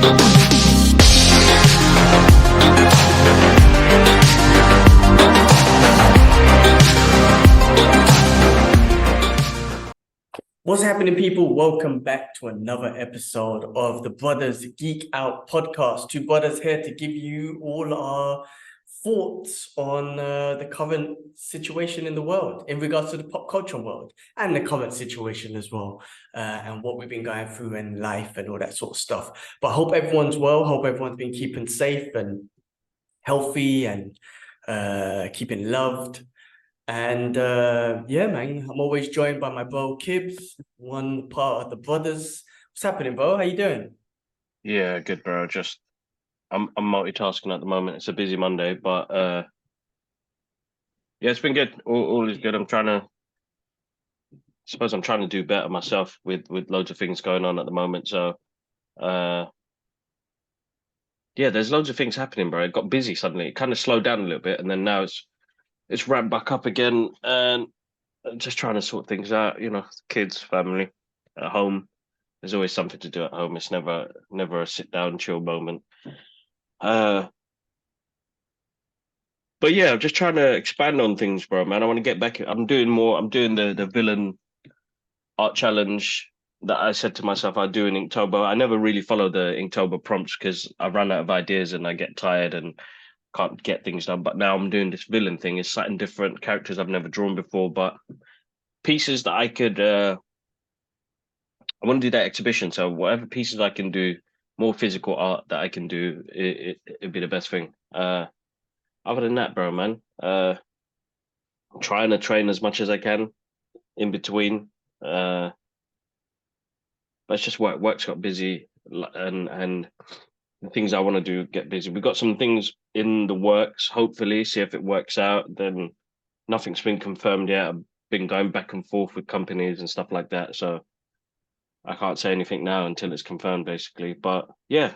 What's happening, people? Welcome back to another episode of the Brothers Geek Out podcast. Two brothers here to give you all our thoughts on the current situation in the world in regards to the pop culture world and the current situation as well, and what we've been going through in life and all that sort of stuff. But I hope everyone's well. Hope everyone's been keeping safe and healthy and keeping loved. And yeah, man, I'm always joined by my bro Kibs, one part of the brothers. What's happening, bro? How you doing? Yeah, good, bro. I'm multitasking at the moment. It's a busy Monday, but yeah, it's been good. All is good. I'm trying to do better myself with loads of things going on at the moment. So uh yeah, there's loads of things happening, bro. It got busy suddenly. It kind of slowed down a little bit, and then now it's ramped back up again, and just trying to sort things out. Kids, family, at home. There's always something to do at home. It's never a sit down chill moment. Uh But yeah, I'm just trying to expand on things, bro, man. I want to get back. I'm doing more. I'm doing the villain art challenge that I said to myself I'd do in Inktober. I never really follow the Inktober prompts because I run out of ideas and I get tired and can't get things done. But now I'm doing this villain thing. It's something different, characters I've never drawn before, but pieces that I could. I want to do that exhibition. So whatever pieces I can do, more physical art that I can do, it'd be the best thing. Other than that, bro, man. I'm trying to train as much as I can in between. But it's just work. Work's got busy, and the things I want to do get busy. We've got some things in the works. Hopefully, see if it works out. Then nothing's been confirmed yet. I've been going back and forth with companies and stuff like that. So I can't say anything now until it's confirmed, basically. But yeah,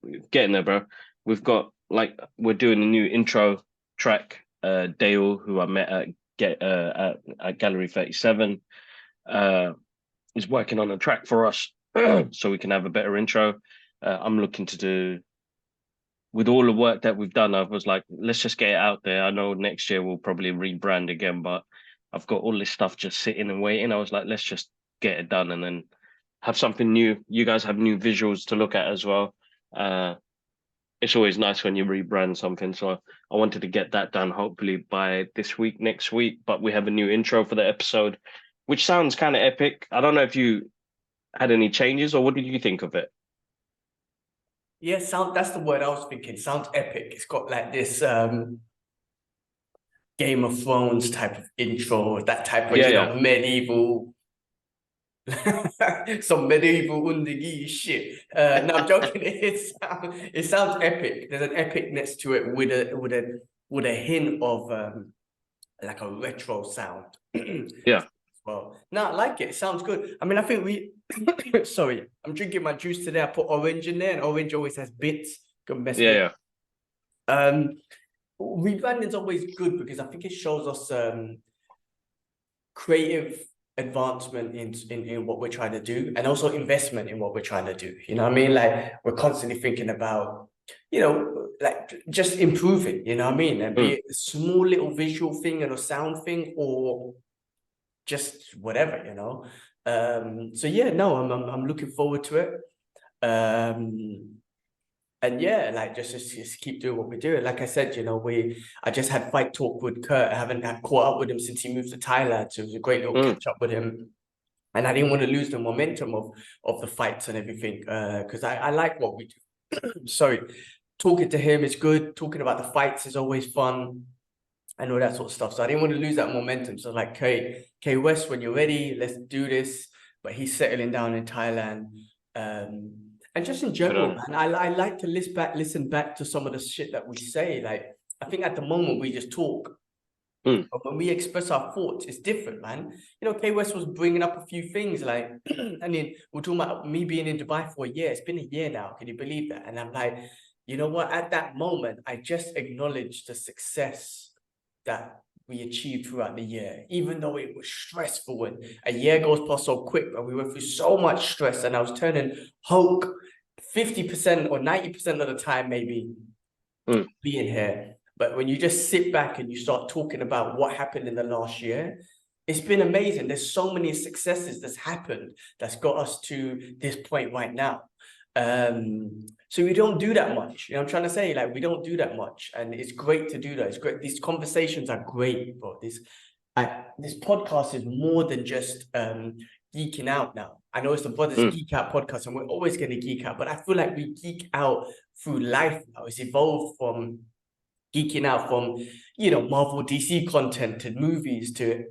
we're getting there, bro. We're doing a new intro track. Dale, who I met at Gallery 37, is working on a track for us, so we can have a better intro. I'm looking to do with all the work that we've done. I was like, let's just get it out there. I know next year we'll probably rebrand again, but I've got all this stuff just sitting and waiting. I was like, let's just get it done and then have something new. You guys have new visuals to look at as well. It's always nice when you rebrand something. So I wanted to get that done hopefully by this week, next week. But we have a new intro for the episode, which sounds kind of epic. I don't know if you had any changes or what did you think of it? Yeah, that's the word I was thinking. Sounds epic. It's got like this Game of Thrones type of intro, that type of, Yeah, yeah. medieval some medieval Undigi shit. No, I'm joking. It sounds epic. There's an epicness to it with a hint of like a retro sound. Yeah. Well, no, I like it. It sounds good. I mean, I think we sorry, I'm drinking my juice today. I put orange in there, and orange always has bits. Can mess with. Yeah. Rebranding is always good because I think it shows us creative advancement in what we're trying to do, and also investment in what we're trying to do. You know what I mean? Like, we're constantly thinking about, like, just improving, you know what I mean? And be it a small little visual thing and a sound thing, or just whatever, so yeah, no, I'm looking forward to it. And yeah, like just keep doing what we're doing. Like I said, I just had fight talk with Kurt. I haven't had caught up with him since he moved to Thailand, so it was a great little catch up with him. And I didn't want to lose the momentum of the fights and everything, because I like what we do. Sorry, talking to him is good. Talking about the fights is always fun, and all that sort of stuff. So I didn't want to lose that momentum. So like, K West, when you're ready, let's do this. But he's settling down in Thailand. And just in general, man, I like to listen back to some of the shit that we say. Like, I think at the moment we just talk. But when we express our thoughts, it's different, man. K West was bringing up a few things like, I mean, we're talking about me being in Dubai for a year. It's been a year now. Can you believe that? And I'm like, you know what? At that moment, I just acknowledged the success that we achieved throughout the year, even though it was stressful, and a year goes past so quick, and we went through so much stress, and I was turning Hulk 50% or 90% of the time, maybe being here. But when you just sit back and you start talking about what happened in the last year, it's been amazing. There's so many successes that's happened that's got us to this point right now. So we don't do that much. You know what I'm trying to say? Like, we don't do that much. And it's great to do that. It's great. These conversations are great, bro. This podcast is more than just geeking out now. I know it's the Brothers Geek Out podcast, and we're always going to geek out, but I feel like we geek out through life now. It's evolved from geeking out from, you know, Marvel, DC content to movies to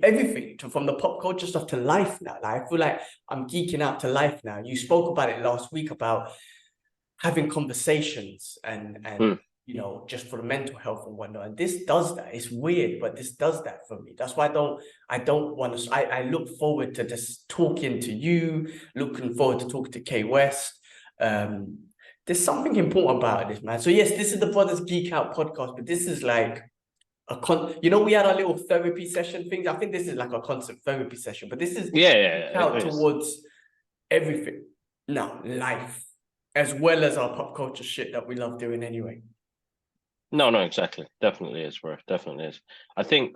everything, from the pop culture stuff to life now. Like, I feel like I'm geeking out to life now. You spoke about it last week about having conversations and you know, just for the mental health and whatnot. And this does that. It's weird, but this does that for me. That's why I don't want to. I look forward to just talking to you. Looking forward to talking to K West. There's something important about this, man. So yes, this is the Brothers Geek Out podcast, but this is like you know, we had our little therapy session things. I think this is like a constant therapy session, but this is out towards everything. No, life, as well as our pop culture shit that we love doing anyway. No, exactly. Definitely is, bro. Definitely is. I think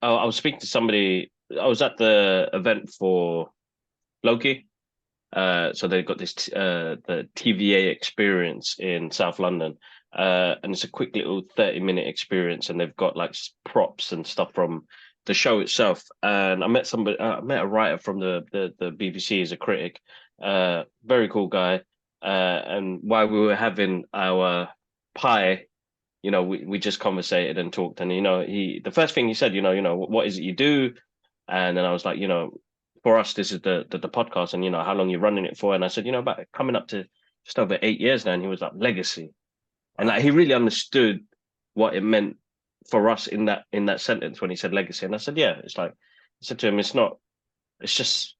I was speaking to somebody. I was at the event for Loki. So they've got this the TVA experience in South London, and it's a quick little 30-minute experience, and they've got like props and stuff from the show itself. And I met somebody. I met a writer from the BBC as a critic. Very cool guy. And while we were having our pie, you know, we just conversated and talked, and you know, the first thing he said, you know, what is it you do? And then I was like, you know, for us, this is the podcast, and you know, how long you're running it for? And I said, you know, about coming up to just over 8 years now. And he was like, legacy, and like he really understood what it meant for us in that sentence when he said legacy. And I said, yeah, it's like, I said to him, it's just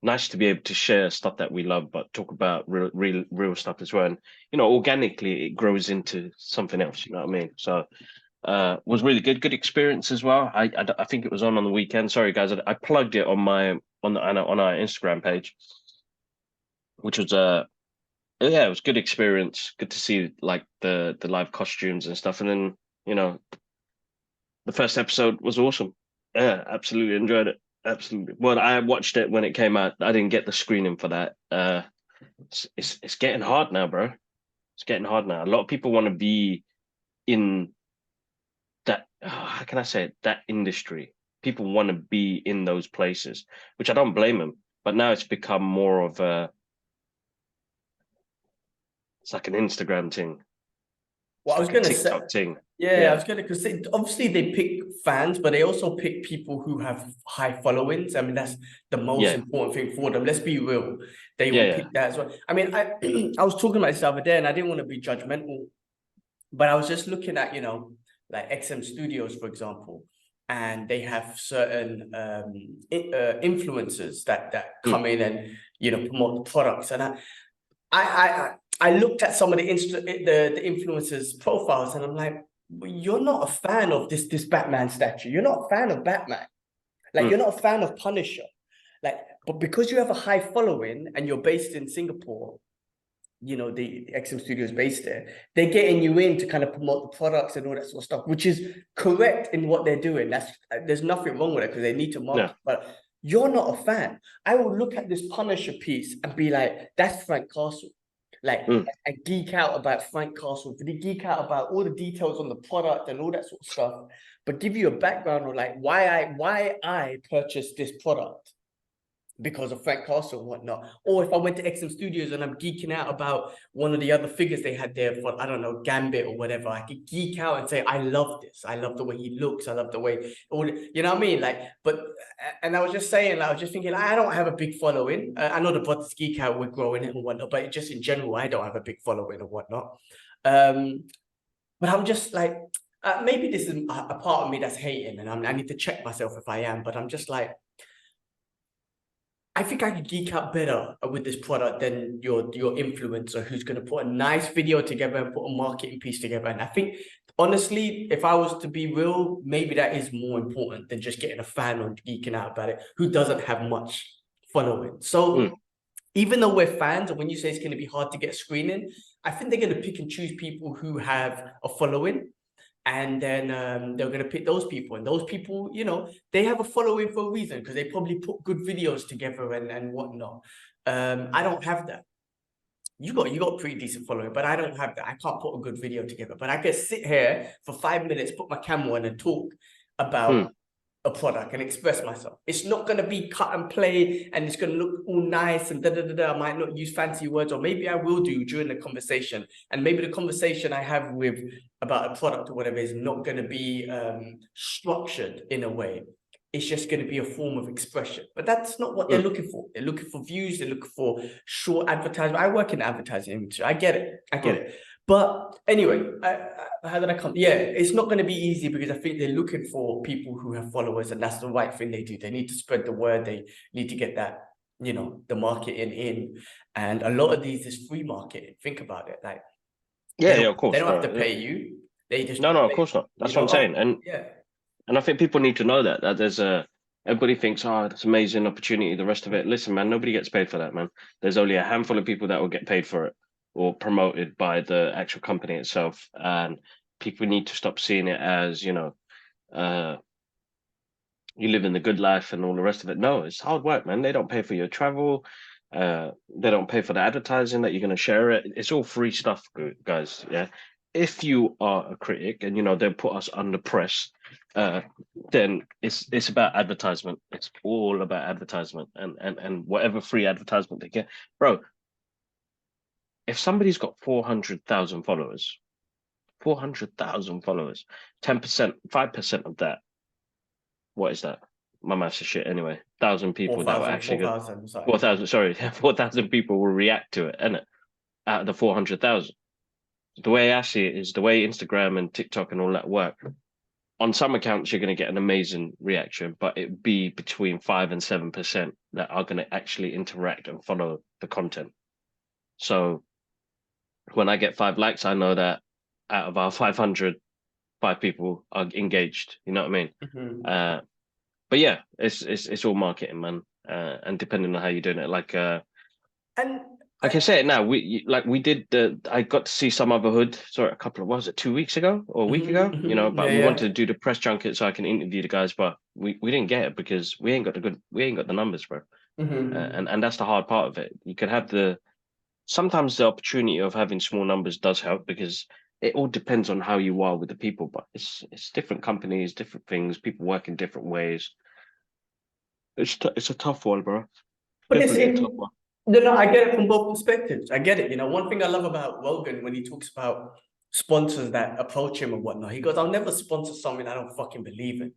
nice to be able to share stuff that we love, but talk about real stuff as well. And you know, organically, it grows into something else. You know what I mean? So. Was really good experience as well. I think it was on the weekend. Sorry guys, I plugged it on our Instagram page, which was it was good experience. Good to see like the live costumes and stuff. And then, you know, the first episode was awesome. Yeah, absolutely enjoyed it. Absolutely. Well, I watched it when it came out. I didn't get the screening for that. It's getting hard now, bro. It's getting hard now. A lot of people want to be in that, how can I say it, that industry. People want to be in those places, which I don't blame them. But now it's become more of it's like an Instagram thing. Well, I was like going to TikTok say, thing. I was going to, because obviously they pick fans, but they also pick people who have high followings. I mean, that's the most important thing for them. Let's be real. They will pick that as well. I mean, I was talking about this the other day, and I didn't want to be judgmental, but I was just looking at, you know, like XM Studios, for example, and they have certain influencers that come in and, you know, promote the products. And I looked at some of the influencers' profiles, and I'm like, well, you're not a fan of this Batman statue. You're not a fan of Batman. Like, you're not a fan of Punisher. Like, but because you have a high following and you're based in Singapore, you know, the XM Studios based there, they're getting you in to kind of promote the products and all that sort of stuff, which is correct in what they're doing. There's nothing wrong with it because they need to market. But you're not a fan. I will look at this Punisher piece and be like, that's Frank Castle. Like, I geek out about Frank Castle, really geek out about all the details on the product and all that sort of stuff, but give you a background of like why I purchased this product. Because of Frank Castle and whatnot. Or if I went to XM Studios and I'm geeking out about one of the other figures they had there for, I don't know, Gambit or whatever, I could geek out and say, I love this. I love the way he looks. I love the way, you know what I mean? Like, but, and I was just saying, like, I was just thinking, I don't have a big following. I know the Brothers Geek Out, we're growing it and whatnot, but just in general, I don't have a big following and whatnot. But I'm just like, maybe this is a part of me that's hating, and I need to check myself if I am, but I'm just like, I think I could geek out better with this product than your influencer who's going to put a nice video together and put a marketing piece together. And I think, honestly, if I was to be real, maybe that is more important than just getting a fan on geeking out about it who doesn't have much following. So even though we're fans, and when you say it's going to be hard to get screening, I think they're going to pick and choose people who have a following. And then they're going to pick those people. And those people, you know, they have a following for a reason because they probably put good videos together and whatnot. I don't have that. You got pretty decent following, but I don't have that. I can't put a good video together. But I can sit here for 5 minutes, put my camera on and talk about a product and express myself. It's not going to be cut and play and it's going to look all nice and da-da-da-da. I might not use fancy words, or maybe I will do during the conversation. And maybe the conversation I have with about a product or whatever is not going to be structured in a way. It's just going to be a form of expression. But that's not what they're looking for. They're looking for views. They're looking for short advertisement. I work in the advertising industry. I get it. I get it. But anyway, how did I come? Yeah, it's not going to be easy because I think they're looking for people who have followers, and that's the right thing they do. They need to spread the word. They need to get that, you know, the marketing in. And a lot of these is free marketing. Think about it. Like, yeah, of course. They don't have to pay you. They just no, of course not. That's what I'm saying. And and I think people need to know that there's everybody thinks, oh, that's amazing opportunity. The rest of it, listen, man, nobody gets paid for that, man. There's only a handful of people that will get paid for it, or promoted by the actual company itself. And people need to stop seeing it as, you know, you live in the good life and all the rest of it. No, it's hard work, man. They don't pay for your travel. They don't pay for the advertising that you're going to share it. It's all free stuff, guys. Yeah. If you are a critic and, you know, they'll put us under press, then it's about advertisement. It's all about advertisement and whatever free advertisement they get. Bro, if somebody's got 400,000 followers, 10%, 5% of that, what is that? My maths is shit anyway. 1,000 people 4, that will actually 4,000, sorry, 4,000 people will react to it, and out of the 400,000. The way I see it is the way Instagram and TikTok and all that work. On some accounts, you're going to get an amazing reaction, but it'd be between 5 and 7% that are going to actually interact and follow the content. So when I get 5 likes, I know that out of our 500, 5 people are engaged. You know what I mean? But yeah, it's all marketing, man. And depending on how you're doing it, like I can say it now. We did I got to see Some Other Hood. Sorry, a couple of, what was it, 2 weeks ago or a week ago? You know, but we wanted to do the press junket so I can interview the guys, but we didn't get it because we ain't got the numbers, bro. And that's the hard part of it. You could have sometimes the opportunity of having small numbers does help because it all depends on how you are with the people, but it's different companies, different things, people work in different ways. It's a tough one, bro. But definitely a tough one. No, I get it from both perspectives. I get it. You know, one thing I love about Rogan when he talks about sponsors that approach him and whatnot, he goes, I'll never sponsor something I don't fucking believe in.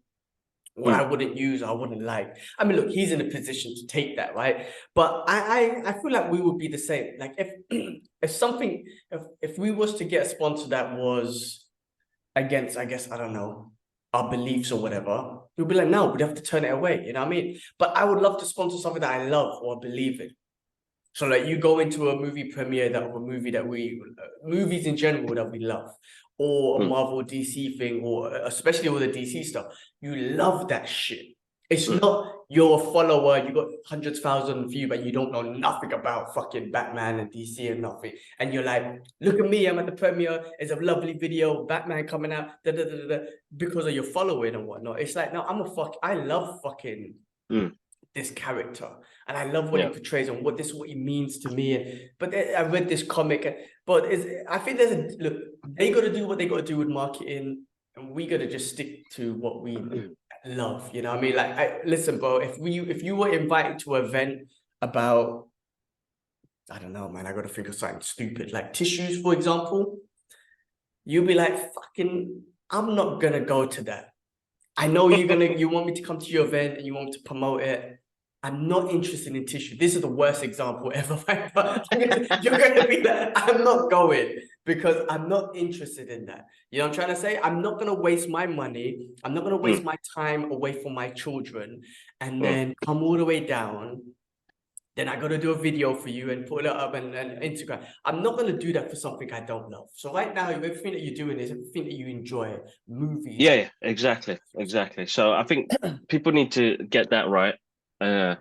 What I wouldn't use, I wouldn't like. I mean, look, he's in a position to take that, right? But I feel like we would be the same. Like if we was to get a sponsor that was against, I guess, I don't know, our beliefs or whatever, we'd be like, no, we'd have to turn it away. You know what I mean? But I would love to sponsor something that I love or believe in. So like you go into a movie premiere of a movie that movies in general that we love, or a Marvel DC thing, or especially all the DC stuff, you love that shit. It's not you're a follower, you got hundreds of thousands of views, but you don't know nothing about fucking Batman and DC and nothing. And you're like, look at me, I'm at the premiere, it's a lovely video, Batman coming out, because of your following and whatnot. It's like, no, I love fucking this character, and I love what he portrays and this is what he means to me. But I read this comic, but I think look, they got to do what they got to do with marketing, and we got to just stick to what we love. You know what I mean? Like, listen, bro, if you were invited to an event about, I don't know, man, I got to think of something stupid like tissues, for example, you'd be like, fucking, I'm not gonna go to that. I know you want me to come to your event and you want me to promote it. I'm not interested in tissue. This is the worst example ever. You're going to be like, I'm not going because I'm not interested in that. You know what I'm trying to say? I'm not going to waste my money. I'm not going to waste my time away from my children and then come all the way down. Then I got to do a video for you and put it up and Instagram. I'm not going to do that for something I don't love. So right now, everything that you're doing is everything that you enjoy, movies. Yeah, exactly. So I think people need to get that right. And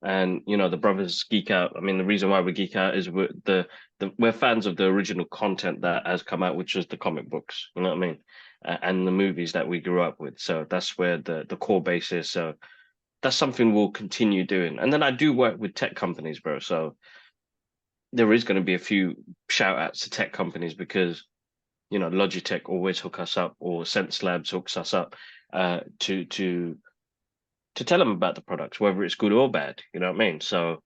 and you know the brothers geek out. I mean, the reason why we geek out is we're fans of the original content that has come out, which is the comic books. You know what I mean? And the movies that we grew up with. So that's where the core base is. So that's something we'll continue doing. And then I do work with tech companies, bro. So there is going to be a few shout outs to tech companies because you know Logitech always hook us up, or Sense Labs hooks us up to tell them about the products, whether it's good or bad. You know what I mean? So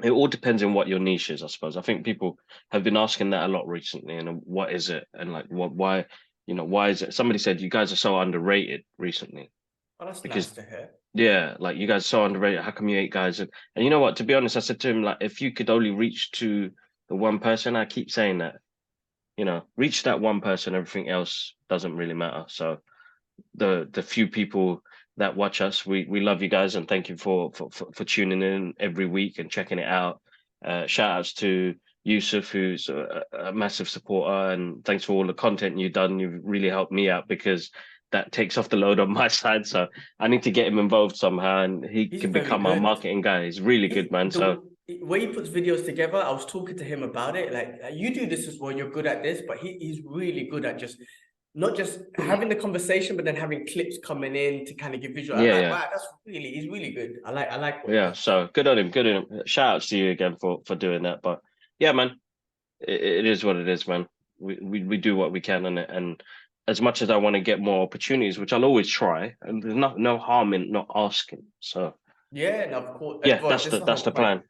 it all depends on what your niche is, I suppose. I think people have been asking that a lot recently, and what is it, and like why, you know, why is it? Somebody said you guys are so underrated recently Oh, that's nice because to hear. yeah, like you guys are so underrated. How come you eight guys? And you know what? To be honest, I said to him like, if you could only reach to the one person, I keep saying that, you know, reach that one person, everything else doesn't really matter. So the few people that watch us, we love you guys and thank you for tuning in every week and checking it out. Shout outs to Yusuf, who's a massive supporter, and thanks for all the content you've done. You've really helped me out because that takes off the load on my side. So I need to get him involved somehow, and he He's can very become our good. marketing guy. He's really good, man. So The way he puts videos together, I was talking to him about it. Like, you do this as well, you're good at this, but he's really good at just not just having the conversation, but then having clips coming in to kind of give visual. I'm yeah, like, yeah. wow, he's really good. I like what he Yeah, does. so good on him. Good on him. Shout outs to you again for doing that. But yeah, man, it is what it is, man. We do what we can on it, and as much as I want to get more opportunities, which I'll always try, and there's no harm in not asking. So Yeah, no, of course. yeah, Bro, this is the that's whole the point. plan.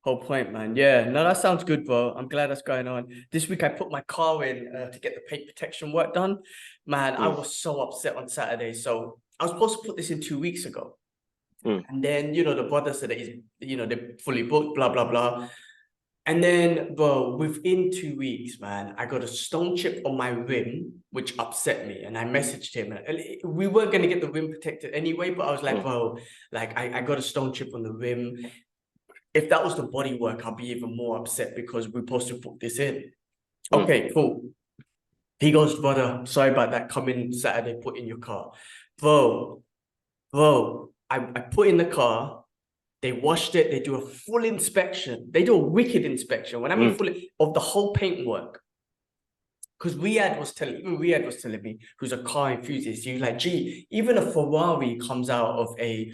Whole point, man. Yeah, no, that sounds good, bro. I'm glad that's going on. This week I put my car in to get the paint protection work done. Man, I Mm, was so upset on Saturday. So I was supposed to put this in 2 weeks ago. mm, And then, the brother said that they're fully booked, blah, blah, blah. And then, bro, within 2 weeks, man, I got a stone chip on my rim, which upset me. And I messaged him. And we weren't going to get the rim protected anyway, but I was like, mm, bro, like, I got a stone chip on the rim. If that was the bodywork, I'll be even more upset because we're supposed to put this in. mm, Okay, cool. He goes, brother, sorry about that. Come in Saturday, put in your car. Bro, I put in the car. They washed it. They do a full inspection. They do a wicked inspection. When I mean mm, full of the whole paintwork. Because Riyadh was telling me, who's a car enthusiast, he's like, gee, even a Ferrari comes out of a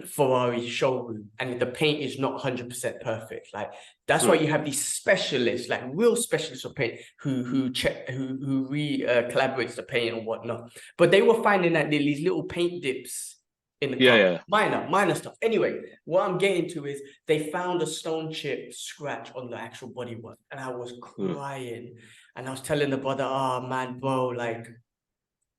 Ferrari showroom and the paint is not 100% perfect. Like that's why mm, you have these specialists, like real specialists of paint, who check who collaborates the paint and whatnot. But they were finding that these little paint dips in the yeah, car, yeah. minor stuff. Anyway, what I'm getting to is they found a stone chip scratch on the actual bodywork, and I was Mm, crying. And I was telling the brother, oh man, bro, like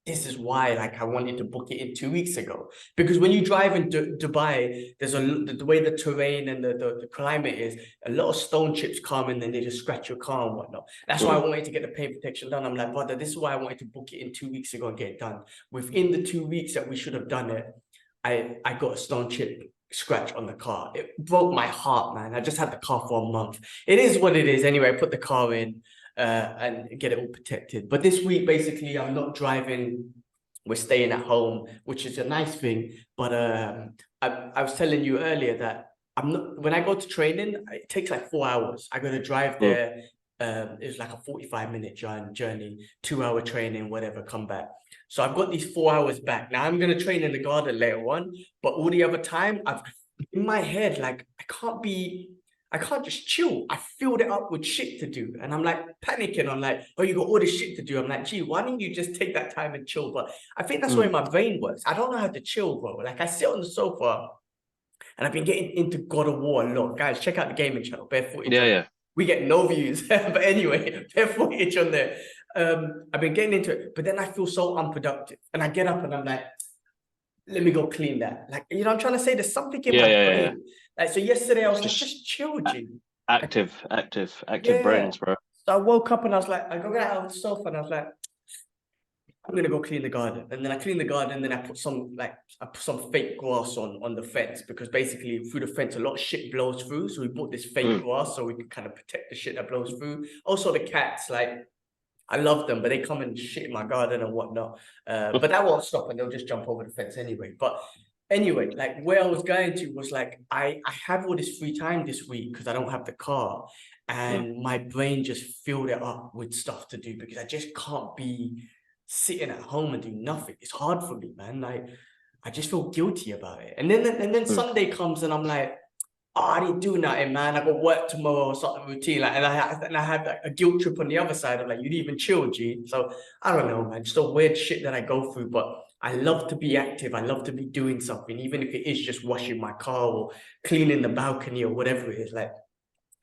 this is why like I wanted to book it in 2 weeks ago. Because when you drive in Dubai, there's the way the terrain and the climate is, a lot of stone chips come and then they just scratch your car and whatnot. That's why I mm, wanted to get the paint protection done. I'm like, brother, this is why I wanted to book it in 2 weeks ago and get it done. Within the 2 weeks that we should have done it, I got a stone chip scratch on the car. It broke my heart, man. I just had the car for a month. It is what it is. Anyway, I put the car in and get it all protected. But this week, basically, I'm not driving. We're staying at home, which is a nice thing. But I was telling you earlier that I'm not. When I go to training, it takes like 4 hours. I got to drive mm, there. It's like a 45-minute journey, 2 hour training, whatever. Come back. So I've got these 4 hours back. Now I'm gonna train in the garden later on, but all the other time, I've in my head, like I can't just chill. I filled it up with shit to do. And I'm like panicking. I'm like, oh, you got all this shit to do. I'm like, gee, why don't you just take that time and chill? But I think that's the way mm. my brain works. I don't know how to chill, bro. Like I sit on the sofa and I've been getting into God of War a lot. Guys, check out the gaming channel, bare footage Yeah, on. yeah. We get no views, but anyway, bare footage on there. I've been getting into it, but then I feel so unproductive. And I get up and I'm like, let me go clean that. Like, I'm trying to say there's something in Yeah, my yeah, yeah, yeah. brain. Like, so yesterday I was like, Just just chill, G. active Yeah. brains, bro. So I woke up and I was like, I got out of the sofa and I was like, I'm gonna go clean the garden. And then I cleaned the garden, and then I put some fake grass on the fence, because basically through the fence a lot of shit blows through. So we bought this fake Mm, grass so we can kind of protect the shit that blows through. Also the cats, like I love them, but they come and shit in my garden and whatnot. But that won't stop, and they'll just jump over the fence anyway. But anyway, like where I was going to was like I have all this free time this week because I don't have the car, and my brain just filled it up with stuff to do because I just can't be sitting at home and do nothing. It's hard for me, man. Like I just feel guilty about it. And then Sunday comes and I'm like, oh, I didn't do nothing, man. I got work tomorrow or something routine. Like, and I had like a guilt trip on the other side of like, you didn't even chill, G. So I don't know, man. Just a weird shit that I go through. But I love to be active. I love to be doing something, even if it is just washing my car or cleaning the balcony or whatever it is. Like,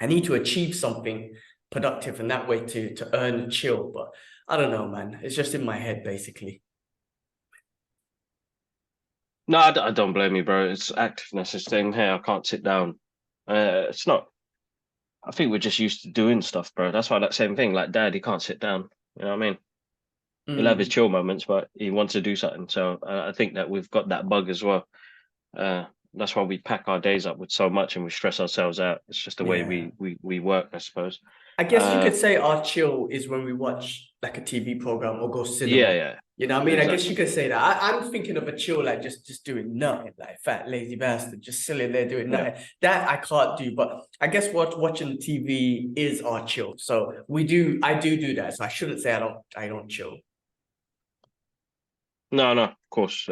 I need to achieve something productive in that way to earn and chill. But I don't know, man. It's just in my head, basically. No, I don't blame you, bro. It's activeness. It's saying, hey, I can't sit down. It's not. I think we're just used to doing stuff, bro. That's why that same thing, like dad, he can't sit down. You know what I mean? He'll have his chill moments, but he wants to do something. So I think that we've got that bug as well. That's why we pack our days up with so much and we stress ourselves out. It's just the way Yeah. we work, I suppose. I guess you could say our chill is when we watch like a TV program or go cinema. Yeah. You know what I mean? Exactly. I guess you could say that. I'm thinking of a chill like just doing nothing, like fat lazy bastard, just sitting there doing nothing. That I can't do. But I guess watching TV is our chill. So I do that. So I shouldn't say I don't chill. No, of course.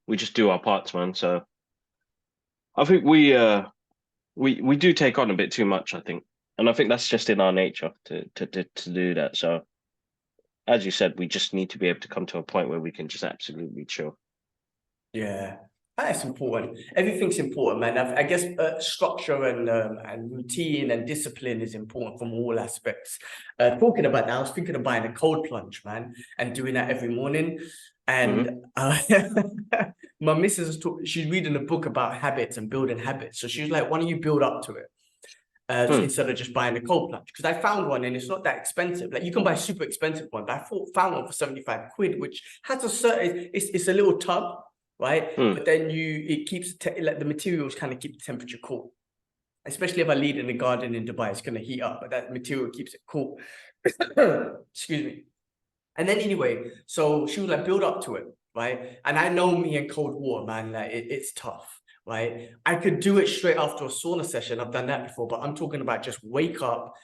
We just do our parts, man. So I think we do take on a bit too much, I think. And I think that's just in our nature to do that. So as you said, we just need to be able to come to a point where we can just absolutely chill. Yeah, that's important. Everything's important, man. I guess structure and routine and discipline is important from all aspects. Talking about that, I was thinking of buying a cold plunge, man, and doing that every morning. And my missus she's reading a book about habits and building habits. So she was like, why don't you build up to it? Instead of just buying a cold plunge, because I found one and it's not that expensive. Like you can buy a super expensive one, but I found one for 75 quid, which has a certain, it's a little tub, right? But then it keeps like the materials kind of keep the temperature cool. Especially if I leave in the garden in Dubai, it's gonna heat up, but that material keeps it cool. Excuse me. And then anyway, so she was like, build up to it, right? And I know me and cold water, man, like it's tough. Right, I could do it straight after a sauna session. I've done that before, but I'm talking about just wake up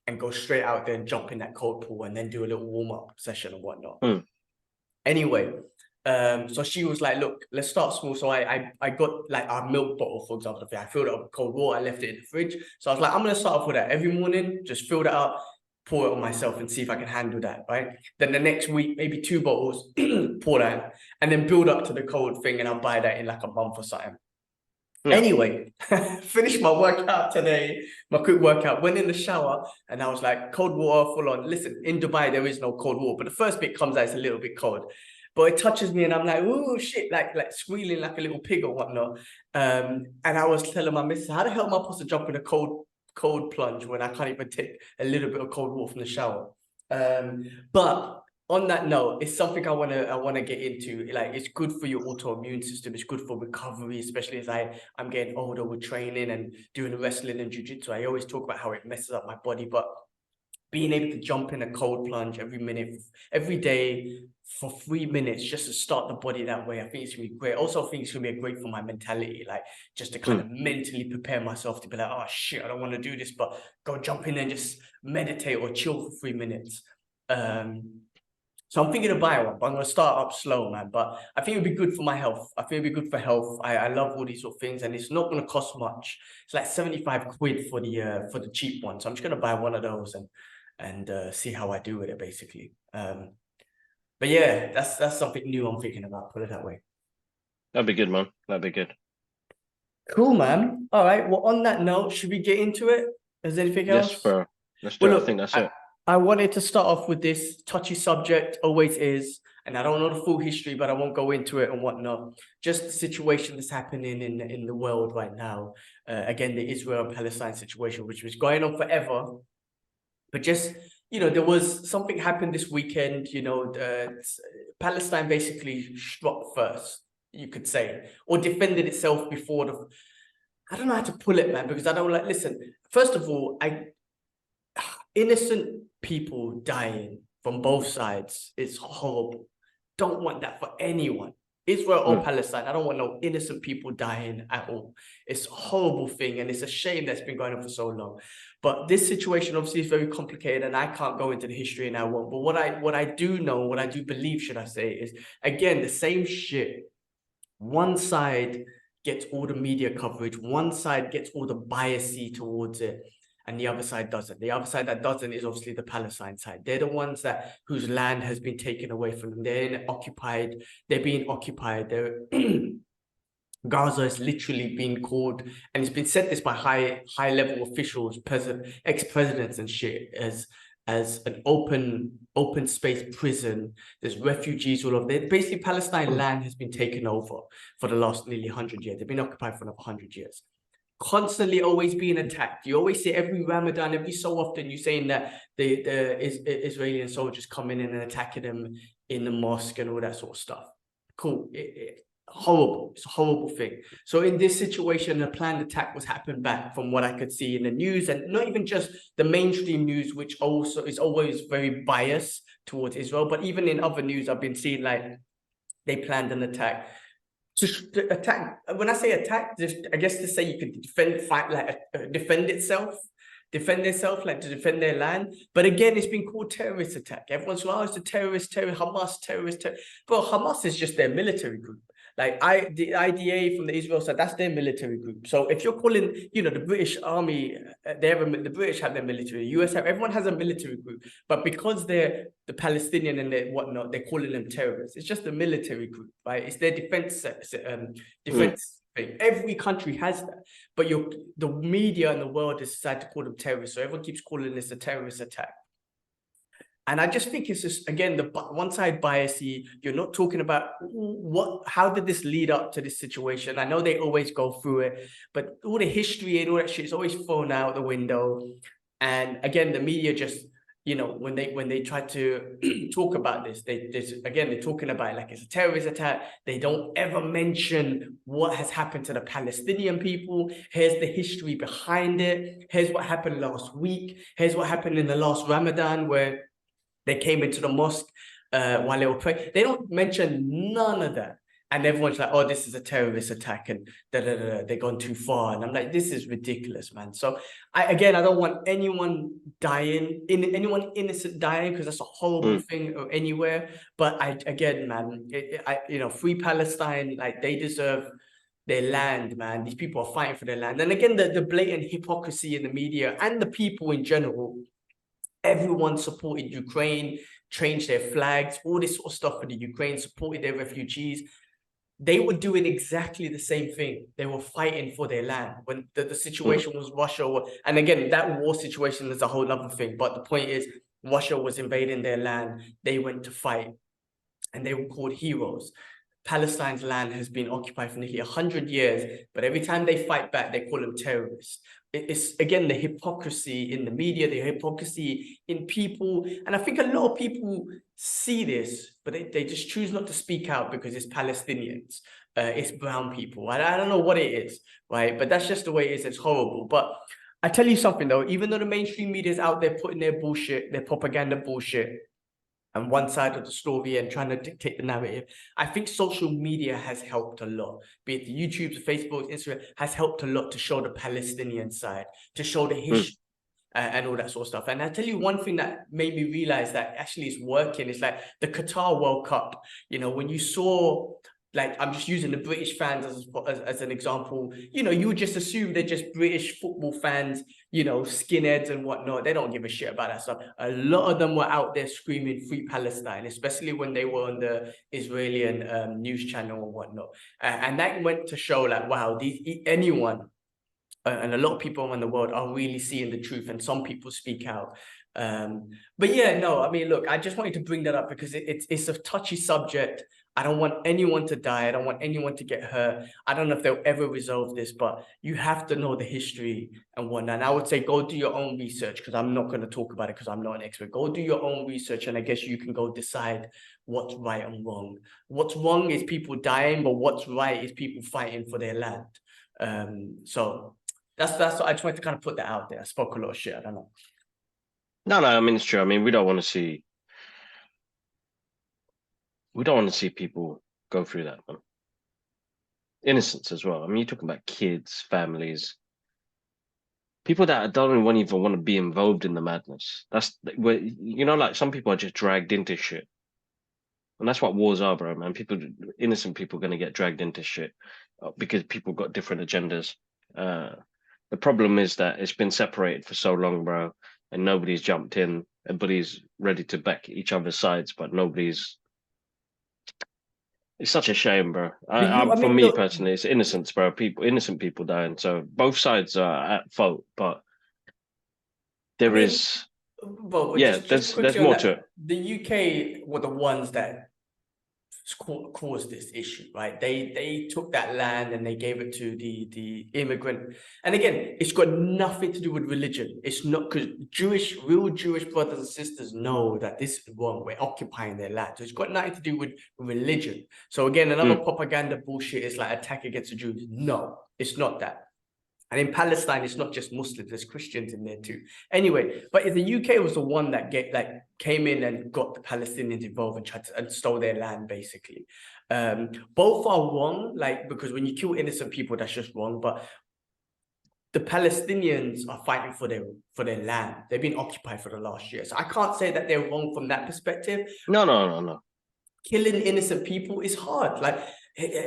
and go straight out there and jump in that cold pool and then do a little warm-up session and whatnot. Anyway, so she was like, look, let's start small. So I got like our milk bottle, for example. I filled it up with cold water, I left it in the fridge. So I was like, I'm gonna start off with that every morning, just fill it up, pour it on myself and see if I can handle that, right? Then the next week, maybe 2 bottles, pour that, and then build up to the cold thing, and I'll buy that in like a month or something. Anyway, finished my workout today, my quick workout, went in the shower, and I was like, cold water, full on. Listen, in Dubai, there is no cold water, but the first bit comes out, it's a little bit cold. But it touches me, and I'm like, oh, shit, like squealing like a little pig or whatnot. And I was telling my missus, how the hell am I supposed to jump in a cold plunge when I can't even take a little bit of cold water from the shower? But on that note, it's something I wanna get into. Like it's good for your autoimmune system. It's good for recovery, especially as I'm getting older with training and doing wrestling and jiu-jitsu. I always talk about how it messes up my body, but being able to jump in a cold plunge every day for 3 minutes just to start the body that way, I think it's gonna be great. Also, I think it's gonna be great for my mentality, like just to kind of mentally prepare myself to be like, oh shit, I don't want to do this, but go jump in and just meditate or chill for 3 minutes. So I'm thinking of buying one, but I'm going to start up slow, man. But I think it'd be good for my health. I think it'd be good for health. I love all these sort of things, and it's not going to cost much. It's like 75 quid for the cheap one. So I'm just going to buy one of those and see how I do with it, basically. But yeah, that's something new I'm thinking about. Put it that way. That'd be good, man. That'd be good. Cool, man. All right. Well, on that note, should we get into it? Is there anything else? Yes, bro. Let's do it. Look, I think that's it. I wanted to start off with this touchy subject, always is, and I don't know the full history, but I won't go into it and whatnot. Just the situation that's happening in the world right now. Again, the Israel and Palestine situation, which was going on forever. But just, there was something happened this weekend, Palestine basically struck first, you could say, or defended itself before I don't know how to pull it, man, because I don't listen, first of all, innocent people dying from both sides is horrible. Don't want that for anyone. Israel or Palestine. I don't want no innocent people dying at all. It's a horrible thing, and it's a shame that's been going on for so long. But this situation obviously is very complicated, and I can't go into the history, and I won't. But what I do know, what I do believe, should I say, is again the same shit. One side gets all the media coverage, one side gets all the biasy towards it, and the other side doesn't. The other side that doesn't is obviously the Palestine side. They're the ones that whose land has been taken away from them. They're being occupied. They're Gaza is literally being called, and it's been said this by high level officials, ex-presidents and shit, as an open space prison. There's refugees all over there. Basically, Palestine land has been taken over for the last nearly 100 years. They've been occupied for another 100 years. Constantly always being attacked. You always say every Ramadan, every so often, you're saying that the Israeli soldiers coming in and attacking them in the mosque and all that sort of stuff. Cool. Horrible. It's a horrible thing. So in this situation, a planned attack was happened back from what I could see in the news, and not even just the mainstream news, which also is always very biased towards Israel, but even in other news, I've been seeing like they planned an attack. To attack, when I say attack, I guess to say you could defend itself, like to defend their land. But again, it's been called terrorist attack. Everyone's like, oh, it's a terrorist, Hamas, terrorist. But Hamas is just their military group. Like the IDA from the Israel side, that's their military group. So if you're calling, you know, the British Army, the British have their military, the US have, everyone has a military group. But because they're the Palestinian and whatnot, they're calling them terrorists. It's just a military group, right? It's their defense thing. Every country has that. But the media and the world has decided to call them terrorists. So everyone keeps calling this a terrorist attack. And I just think it's just, again, the one side biasy. You're not talking about how did this lead up to this situation? I know they always go through it, but all the history and all that shit is always thrown out the window. And again, the media just, you know, when they try to talk about this, they're talking about it like it's a terrorist attack. They don't ever mention what has happened to the Palestinian people. Here's the history behind it. Here's what happened last week. Here's what happened in the last Ramadan where they came into the mosque while they were praying. They don't mention none of that. And everyone's like, oh, this is a terrorist attack and they've gone too far. And I'm like, this is ridiculous, man. So I don't want anyone dying, anyone innocent dying, because that's a horrible thing anywhere. But free Palestine, like they deserve their land, man. These people are fighting for their land. And again, the blatant hypocrisy in the media and the people in general. Everyone supported Ukraine, changed their flags, all this sort of stuff for the Ukraine, supported their refugees. They were doing exactly the same thing. They were fighting for their land when the situation was Russia. And again, that war situation is a whole other thing. But the point is, Russia was invading their land. They went to fight and they were called heroes. Palestine's land has been occupied for nearly 100 years, but every time they fight back, they call them terrorists. It's, again, the hypocrisy in the media, the hypocrisy in people. And I think a lot of people see this, but they just choose not to speak out because it's Palestinians, it's brown people. I don't know what it is, right? But that's just the way it is. It's horrible. But I tell you something, though, even though the mainstream media is out there putting their bullshit, their propaganda bullshit, and one side of the story and trying to dictate the narrative, I think social media has helped a lot. Be it the YouTube, the Facebook, Instagram, has helped a lot to show the Palestinian side, to show the history and all that sort of stuff. And I tell you one thing that made me realize that actually is working. It's like the Qatar World Cup. You know, when you saw, like, I'm just using the British fans as an example, you know, you would just assume they're just British football fans, you know, skinheads and whatnot. They don't give a shit about that stuff. A lot of them were out there screaming free Palestine, especially when they were on the Israeli news channel or whatnot. And that went to show, like, wow, anyone and a lot of people around the world are really seeing the truth, and some people speak out. But yeah, no, I mean, look, I just wanted to bring that up because it's a touchy subject. I don't want anyone to die. I don't want anyone to get hurt. I don't know if they'll ever resolve this, but you have to know the history and whatnot. And I would say go do your own research, because I'm not going to talk about it because I'm not an expert. Go do your own research, and I guess you can go decide what's right and wrong. What's wrong is people dying, but what's right is people fighting for their land. So that's what I just wanted to kind of put that out there. I spoke a lot of shit. I don't know. No, I mean, it's true. I mean, we don't want to see people go through that, man. Innocence as well. I mean, you're talking about kids, families, people that don't even want to be involved in the madness. That's where, you know, like some people are just dragged into shit. And that's what wars are, bro, man. Innocent people are going to get dragged into shit because people got different agendas. The problem is that it's been separated for so long, bro, and nobody's jumped in. Everybody's ready to back each other's sides, but nobody's. It's such a shame, bro. I For mean, me look, personally, it's innocence, bro. Innocent people dying. So both sides are at fault, but I there mean, is, but yeah, just there's quickly on more to it. that, the UK were the ones that caused this issue, right? They took that land and they gave it to the immigrant. And again, it's got nothing to do with religion. It's not, because real Jewish brothers and sisters know that this is wrong. We're occupying their land. So it's got nothing to do with religion. So again, another propaganda bullshit is like attack against the Jews. No, it's not that. And in Palestine, it's not just Muslims, there's Christians in there too. Anyway, but the UK was the one that came in and got the Palestinians involved and tried to, and stole their land, basically. Both are wrong, like, because when you kill innocent people, that's just wrong. But the Palestinians are fighting for their land. They've been occupied for the last year. So I can't say that they're wrong from that perspective. No. Killing innocent people is hard. Like,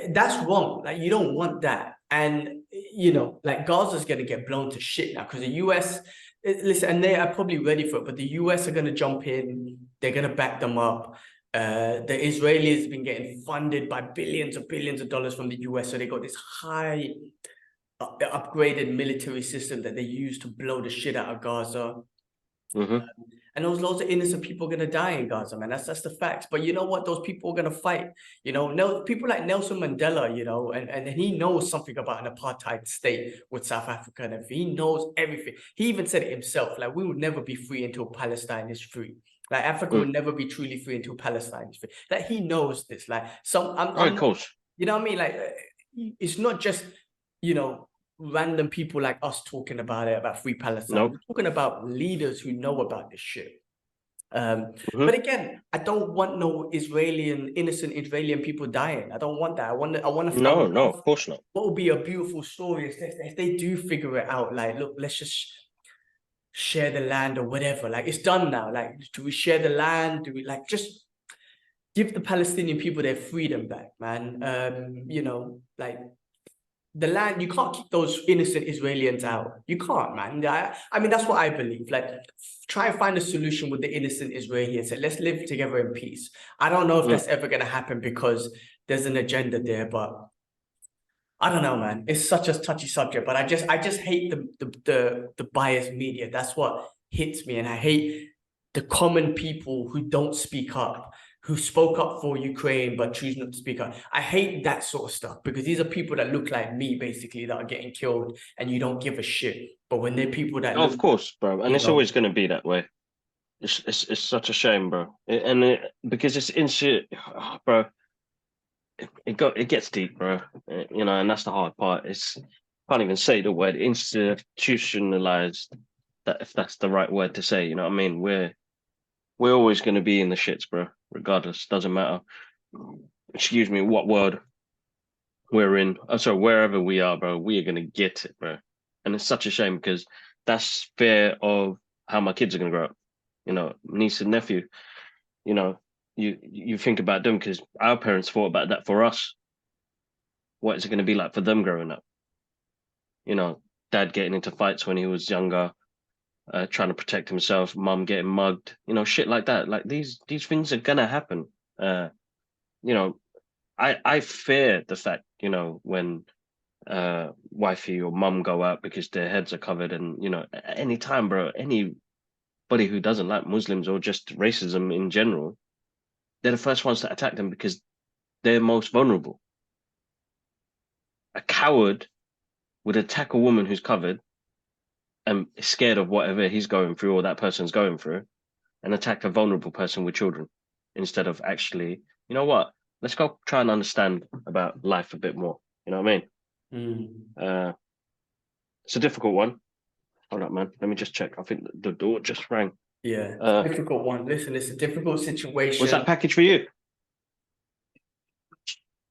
that's wrong. Like, you don't want that. And, you know, like, Gaza's going to get blown to shit now because the US, listen, and they are probably ready for it, but the US are going to jump in. They're going to back them up. The Israelis have been getting funded by billions of dollars from the US. So they got this high upgraded military system that they use to blow the shit out of Gaza. And those loads of innocent people are going to die in Gaza, man. That's the facts. But you know what? Those people are going to fight. You know, people like Nelson Mandela, you know, and he knows something about an apartheid state with South Africa. And he knows everything. He even said it himself, like, we will never be free until Palestine is free. Like, Africa will never be truly free until Palestine is free. Like, he knows this. Like, Of course. You know what I mean? Like, it's not just, you know, random people like us talking about it, about free Palestine. Nope. We're talking about leaders who know about this shit. But again, I don't want no innocent Israeli people dying. I don't want that. I want to. No, of course not. What would be a beautiful story is if they do figure it out. Like, look, let's just share the land or whatever. Like, it's done now. Like, do we share the land? Do we just give the Palestinian people their freedom back, man? You know, like, the land, you can't keep those innocent Israelis out. You can't, man. I mean, that's what I believe. Like, try and find a solution with the innocent Israelis. So let's live together in peace. I don't know if that's ever going to happen because there's an agenda there, but I don't know, man. It's such a touchy subject, but I just hate the biased media. That's what hits me, and I hate the common people who don't speak up, who spoke up for Ukraine but choose not to speak up. I hate that sort of stuff because these are people that look like me, basically, that are getting killed, and you don't give a shit. But when they're people that Of course, bro, and it's always going to be that way. It's such a shame, bro, because it's bro. It gets deep, bro. You know, and that's the hard part. Can't even say the word institutionalized. That if that's the right word to say, you know what I mean? We're always going to be in the shits, bro. Regardless, doesn't matter. Excuse me, what world we're in. Oh, sorry, wherever we are, bro, we are going to get it, bro. And it's such a shame because that's fear of how my kids are going to grow up. You know, niece and nephew. You know, you think about them because our parents thought about that for us. What is it going to be like for them growing up? You know, dad getting into fights when he was younger, trying to protect himself, mum getting mugged, you know, shit like that. Like these things are gonna happen. You know, I fear the fact, you know, when wifey or mum go out because their heads are covered, and you know, any time, bro, anybody who doesn't like Muslims or just racism in general, they're the first ones to attack them because they're most vulnerable. A coward would attack a woman who's covered and is scared of whatever he's going through or that person's going through, and attack a vulnerable person with children instead of actually, you know what? Let's go try and understand about life a bit more. You know what I mean? It's a difficult one. Hold up, man. Let me just check. I think the door just rang. Yeah, difficult one. Listen, it's a difficult situation. Was that package for you?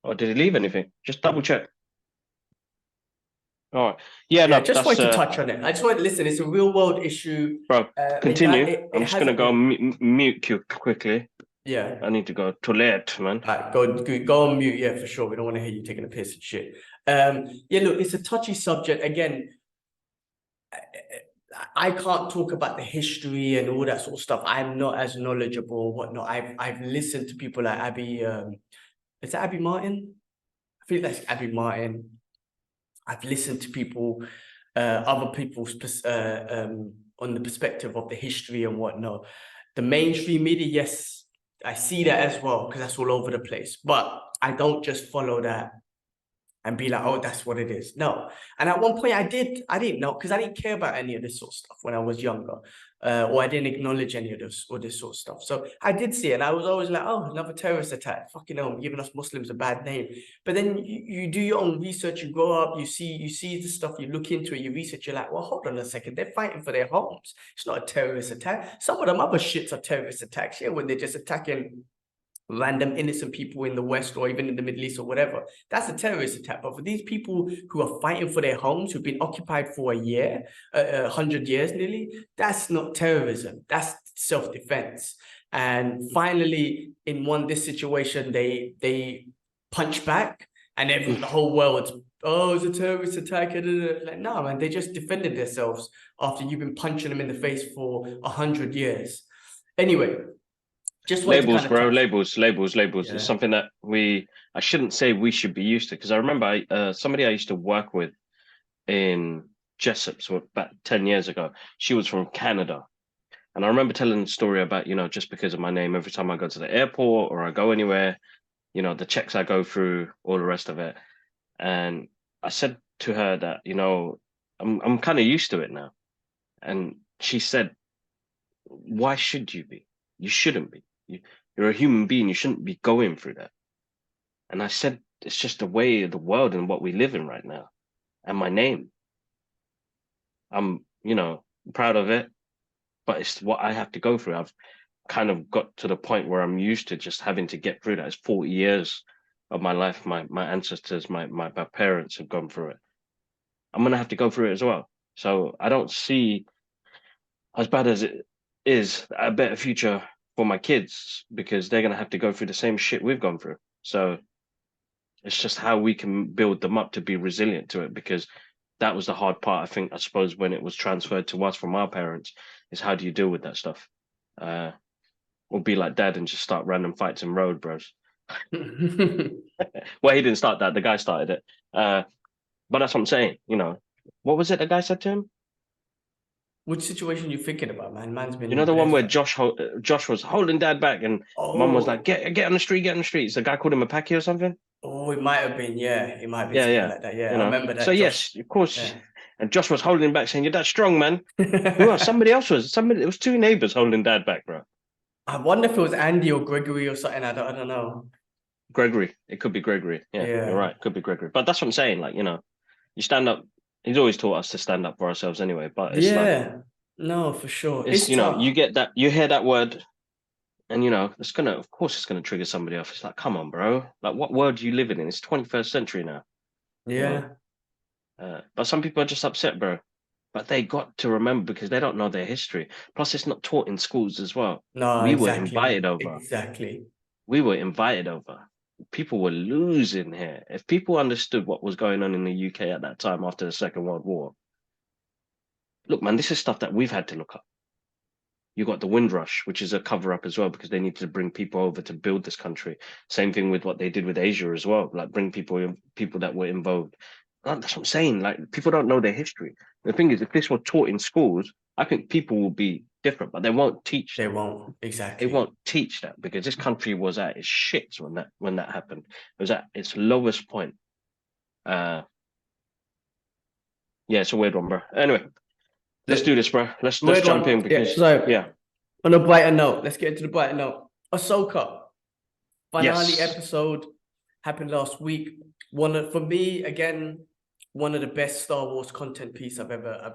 Or did he leave anything? Just double check. All right. Yeah, Yeah, no, just that's wanted to touch on it. I just want to listen. It's a real world issue. bro. Continue. It I'm just gonna hasn't go been. mute you quickly. Yeah. I need to go toilet, man. All right, go on mute. Yeah, for sure. We don't want to hear you taking a piss and shit. Yeah, look, it's a touchy subject. Again, I can't talk about the history and all that sort of stuff. I'm not as knowledgeable or whatnot. I've listened to people like Abby. Is that Abby Martin? I think that's Abby Martin. I've listened to people, other people's on the perspective of the history and whatnot. The mainstream media, yes, I see that as well because that's all over the place. But I don't just follow that and be like, oh, that's what it is. No. And at one point I didn't know because I didn't care about any of this sort of stuff when I was younger. Or I didn't acknowledge any of this or this sort of stuff. So I did see it and I was always like, oh, another terrorist attack. Fucking hell, giving us Muslims a bad name. But then you do your own research, you grow up, you see the stuff, you look into it, you research, you're like, well, hold on a second, they're fighting for their homes. It's not a terrorist attack. Some of them other shits are terrorist attacks, yeah, when they're just attacking random innocent people in the West or even in the Middle East or whatever. That's a terrorist attack. But for these people who are fighting for their homes, who've been occupied for a year, 100 years nearly, that's not terrorism. That's self-defense. And finally, in this situation, they punch back and the whole world's, oh, it's a terrorist attack. Like, no, man, they just defended themselves after you've been punching them in the face for 100 years. Anyway, just Labels, bro. touch. Labels. Yeah. It's something that I shouldn't say we should be used to, because I remember somebody I used to work with in Jessup, so about 10 years ago. She was from Canada. And I remember telling the story about, just because of my name, every time I go to the airport or I go anywhere, the checks I go through, all the rest of it. And I said to her that, I'm kind of used to it now. And she said, why should you be? You shouldn't be. You're a human being. You shouldn't be going through that. And I said, it's just the way of the world and what we live in right now. And my name, I'm, proud of it, but it's what I have to go through. I've kind of got to the point where I'm used to just having to get through that. It's 40 years of my life. My ancestors, my parents have gone through it. I'm going to have to go through it as well. So I don't see, as bad as it is, a better future for my kids, because they're going to have to go through the same shit we've gone through. So it's just how we can build them up to be resilient to it, because that was the hard part, I suppose, when it was transferred to us from our parents, is how do you deal with that stuff? Or be like dad and just start random fights in road, bros. Well, he didn't start that. The guy started it. But that's what I'm saying, What was it the guy said to him? Which situation are you thinking about, man? Man's been. The one where Josh was holding dad back and mum was like, get on the street, get on the street. So the guy called him a packy or something. Oh, it might have been, yeah. It might have been something like that. Yeah, I remember that. So Josh, yes, of course. yeah. And Josh was holding him back, saying, "You're that strong, man." Who else? Somebody else was. It was two neighbors holding dad back, bro. I wonder if it was Andy or Gregory or something. I don't know. Gregory. It could be Gregory. Yeah, you're right. It could be Gregory. But that's what I'm saying. Like, you stand up. He's always taught us to stand up for ourselves anyway. But it's no, for sure. It's you get that, you hear that word, and it's of course it's gonna trigger somebody else. It's like, come on, bro. Like, what world are you living in? It's 21st century now. Yeah. But some people are just upset, bro. But they got to remember, because they don't know their history. Plus, it's not taught in schools as well. No, we exactly. were invited over. Exactly. We were invited over. People were losing here. If people understood what was going on in the UK at that time after the Second World War, look, man, this is stuff that we've had to look up. You got the Windrush, which is a cover-up as well, because they needed to bring people over to build this country. Same thing with what they did with Asia as well, like bring people that were involved. That's what I'm saying. Like, people don't know their history. The thing is, if this were taught in schools, I think people will be different, but they won't teach. They won't, exactly. They won't teach that, because this country was at its shits when that happened. It was at its lowest point. Yeah, it's a weird one, bro. Anyway, let's do this, bro. Let's jump in, because on a brighter note, let's get into the brighter note. Ahsoka finale episode happened last week. For me, again, one of the best Star Wars content piece I've ever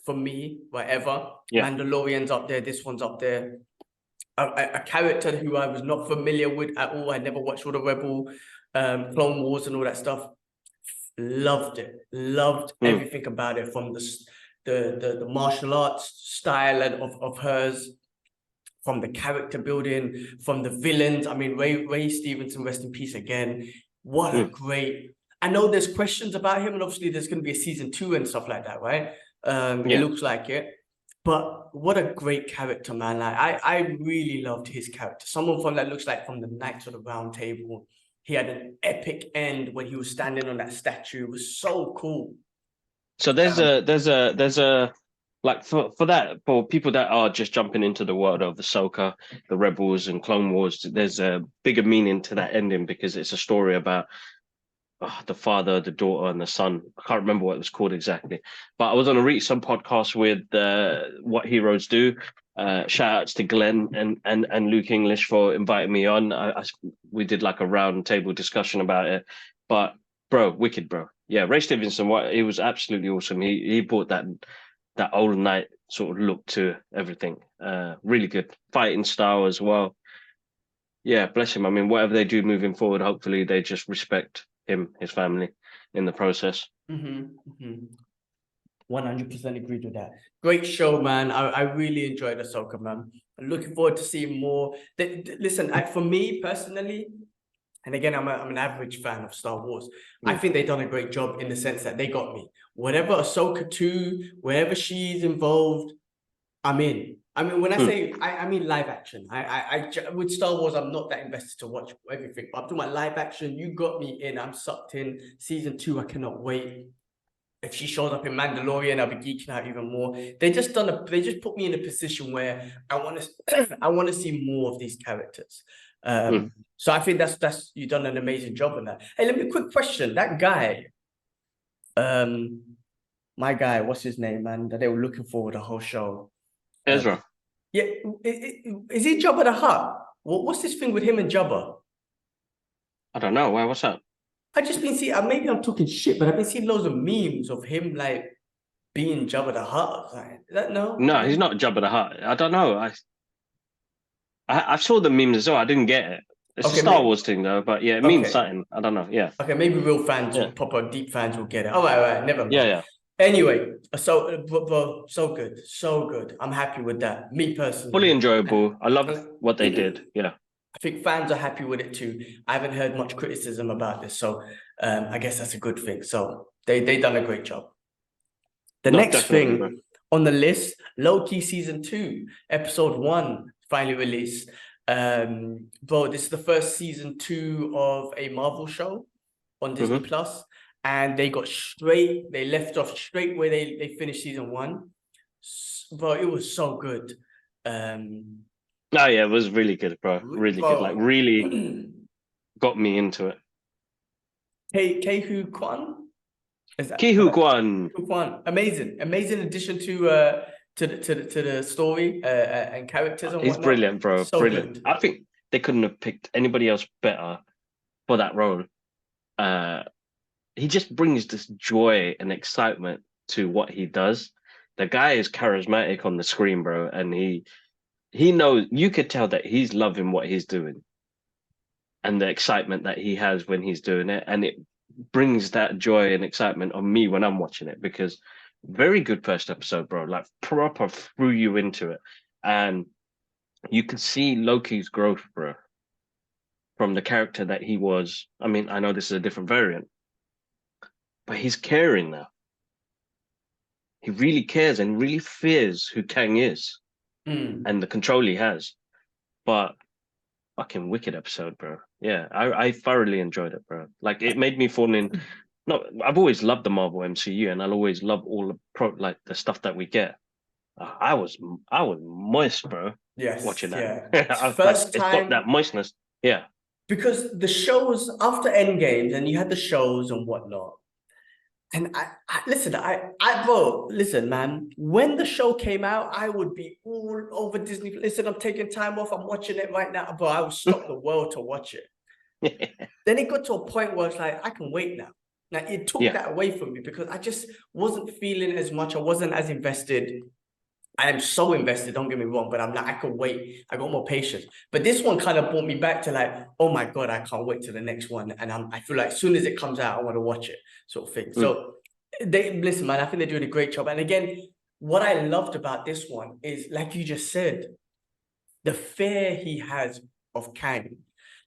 for me, whatever. Yeah. Mandalorian's up there. This one's up there. A character who I was not familiar with at all. I never watched all the Rebel Clone Wars and all that stuff. Loved it. Loved everything about it, from the martial arts style of hers, from the character building, from the villains. I mean, Ray Stevenson, rest in peace again. What a great. I know there's questions about him, and obviously there's going to be a season 2 and stuff like that, right? It looks like it. But what a great character, man. Like I really loved his character. Someone from that looks like from the Knights of the Round Table. He had an epic end when he was standing on that statue. It was so cool. So there's a like for people that are just jumping into the world of Ahsoka, the Rebels, and Clone Wars, there's a bigger meaning to that ending, because it's a story about the father, the daughter, and the son. I can't remember what it was called exactly, but I was on a recent podcast with What Heroes Do. Shout outs to Glenn and Luke English for inviting me on. We did like a round table discussion about it. But bro, wicked, bro. Yeah, Ray Stevenson, he was absolutely awesome. He brought that old knight sort of look to everything. Really good fighting style as well. Yeah, bless him. I mean, whatever they do moving forward, hopefully they just respect him, his family in the process. 100% agreed with that. Great show, man. I really enjoyed Ahsoka, man. I'm looking forward to seeing more. Listen, for me personally, and again, I'm an average fan of Star Wars. I think they've done a great job in the sense that they got me. Whatever Ahsoka 2, wherever she's involved, I'm in. I mean, when I say, I mean live action. I with Star Wars, I'm not that invested to watch everything. But I'm talking about live action. You got me in. I'm sucked in. Season 2, I cannot wait. If she shows up in Mandalorian, I'll be geeking out even more. They just put me in a position where I want to see more of these characters. So I think that's you've done an amazing job on that. Hey, let me quick question. That guy, my guy, what's his name, man? That they were looking for the whole show. Ezra. Yeah, is he Jabba the Hutt? What's this thing with him and Jabba? I don't know. What's up? I just been seeing. Maybe I'm talking shit, but I've been seeing loads of memes of him like being Jabba the Hutt. Like, is that no? No, he's not Jabba the Hutt. I don't know. I saw the memes as well. I didn't get it. It's a Star Wars thing though, but yeah, it means something. I don't know. Yeah. Okay, maybe real fans, proper deep fans will get it. All right, never mind. Yeah. Anyway, so good, so good. I'm happy with that. Me personally, fully enjoyable. I love what they did. Yeah. I think fans are happy with it too. I haven't heard much criticism about this, so I guess that's a good thing. So they done a great job. The next thing on the list, Loki season 2, episode 1, finally released. Bro, this is the first season 2 of a Marvel show on Disney Plus, and they left off straight where they finished season 1. Bro, it was so good. Oh yeah, it was really good, bro. Really good. Like really got me into it. Ke-Huy Quan? Ke-Huy Quan. Amazing addition to the story and characters and He's whatnot. brilliant, bro. So brilliant. Good. I think they couldn't have picked anybody else better for that role. He just brings this joy and excitement to what he does. The guy is charismatic on the screen, bro, and he knows. You could tell that he's loving what he's doing, and the excitement that he has when he's doing it, and it brings that joy and excitement on me when I'm watching it, because very good first episode, bro. Like proper threw you into it, and you can see Loki's growth, bro, from the character that he was. I mean, I know this is a different variant, but he's caring now. He really cares and really fears who Kang is and the control he has. But fucking wicked episode, bro. Yeah, I thoroughly enjoyed it, bro. Like it made me fall in. No, I've always loved the Marvel MCU, and I'll always love all the stuff that we get. I was moist, bro. Yes, watching that. Yeah. First time. It's got that moistness. Yeah. Because the shows after Endgames, and you had the shows and whatnot. And listen, man, when the show came out, I would be all over Disney. Listen, I'm taking time off. I'm watching it right now, bro. I would stop the world to watch it. Then it got to a point where it's like, I can wait now. Now, it took that away from me because I just wasn't feeling as much. I wasn't as invested. I am so invested, don't get me wrong, but I'm like, I can wait. I got more patience. But this one kind of brought me back to like, oh my God, I can't wait to the next one. And I feel like as soon as it comes out, I want to watch it, sort of thing. So listen, man, I think they're doing a great job. And again, what I loved about this one is, like you just said, the fear he has of Kang.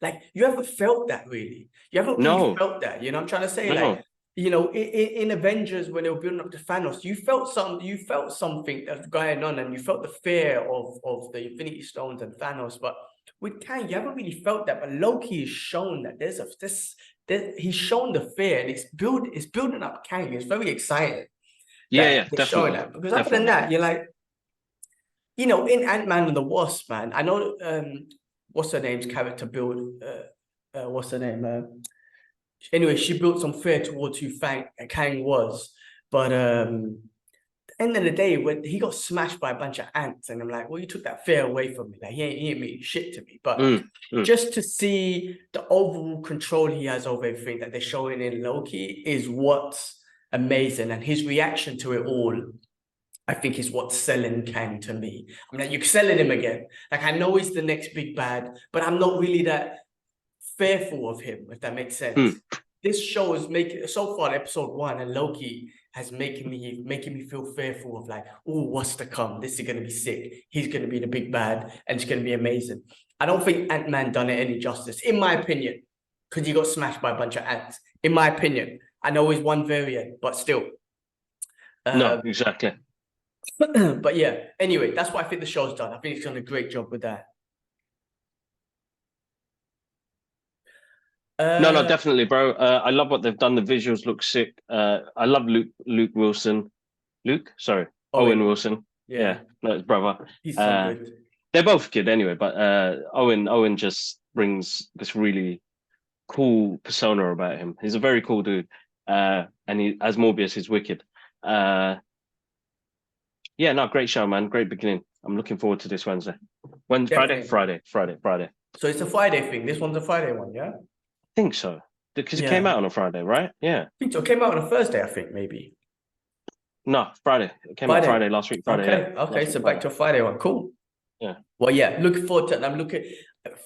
Like, you haven't felt that really. You haven't really felt that. You know what I'm trying to say? No. Like, you know, in Avengers, when they were building up to Thanos, you felt something that's going on, and you felt the fear of the Infinity Stones and Thanos. But with Kang, you haven't really felt that. But Loki has shown that he's shown the fear, and it's building up Kang. It's very exciting. Yeah, They're showing that, because other than that, you're like, you know, in Ant-Man and the Wasp, man, I know what's her name's character build, what's her name? Anyway, she built some fear towards who Kang was. But at the end of the day, when he got smashed by a bunch of ants, and I'm like, well, you took that fear away from me. Like, he ain't mean shit to me. But just to see the overall control he has over everything that they're showing in Loki is what's amazing. And his reaction to it all, I think, is what's selling Kang to me. I mean, you're selling him again. Like, I know he's the next big bad, but I'm not really that fearful of him, if that makes sense. This show is making, so far, episode 1 and Loki has making me feel fearful of like, oh, what's to come? This is gonna be sick. He's gonna be the big bad, and it's gonna be amazing. I don't think Ant-Man done it any justice, in my opinion, because he got smashed by a bunch of ants. In my opinion, I know he's one variant, but still. No, exactly. But yeah, anyway, that's what I think the show's done. I think it's done a great job with that. No, definitely, bro. I love what they've done. The visuals look sick. I love Luke Wilson. Owen Wilson. Yeah, no, his brother. He's so good. They're both good anyway, but Owen just brings this really cool persona about him. He's a very cool dude. And he, as Morbius, is wicked. Yeah, no, great show, man. Great beginning. I'm looking forward to this Wednesday. Friday. So it's a Friday thing. This one's a Friday one, yeah? I think so. Because it came out on a Friday, right? Yeah. I think so. It came out on a Thursday, I think, maybe. No, Friday. It came out Friday last week. Friday. Okay. So back to a Friday one. Cool. Yeah. Well, yeah. Looking forward to it.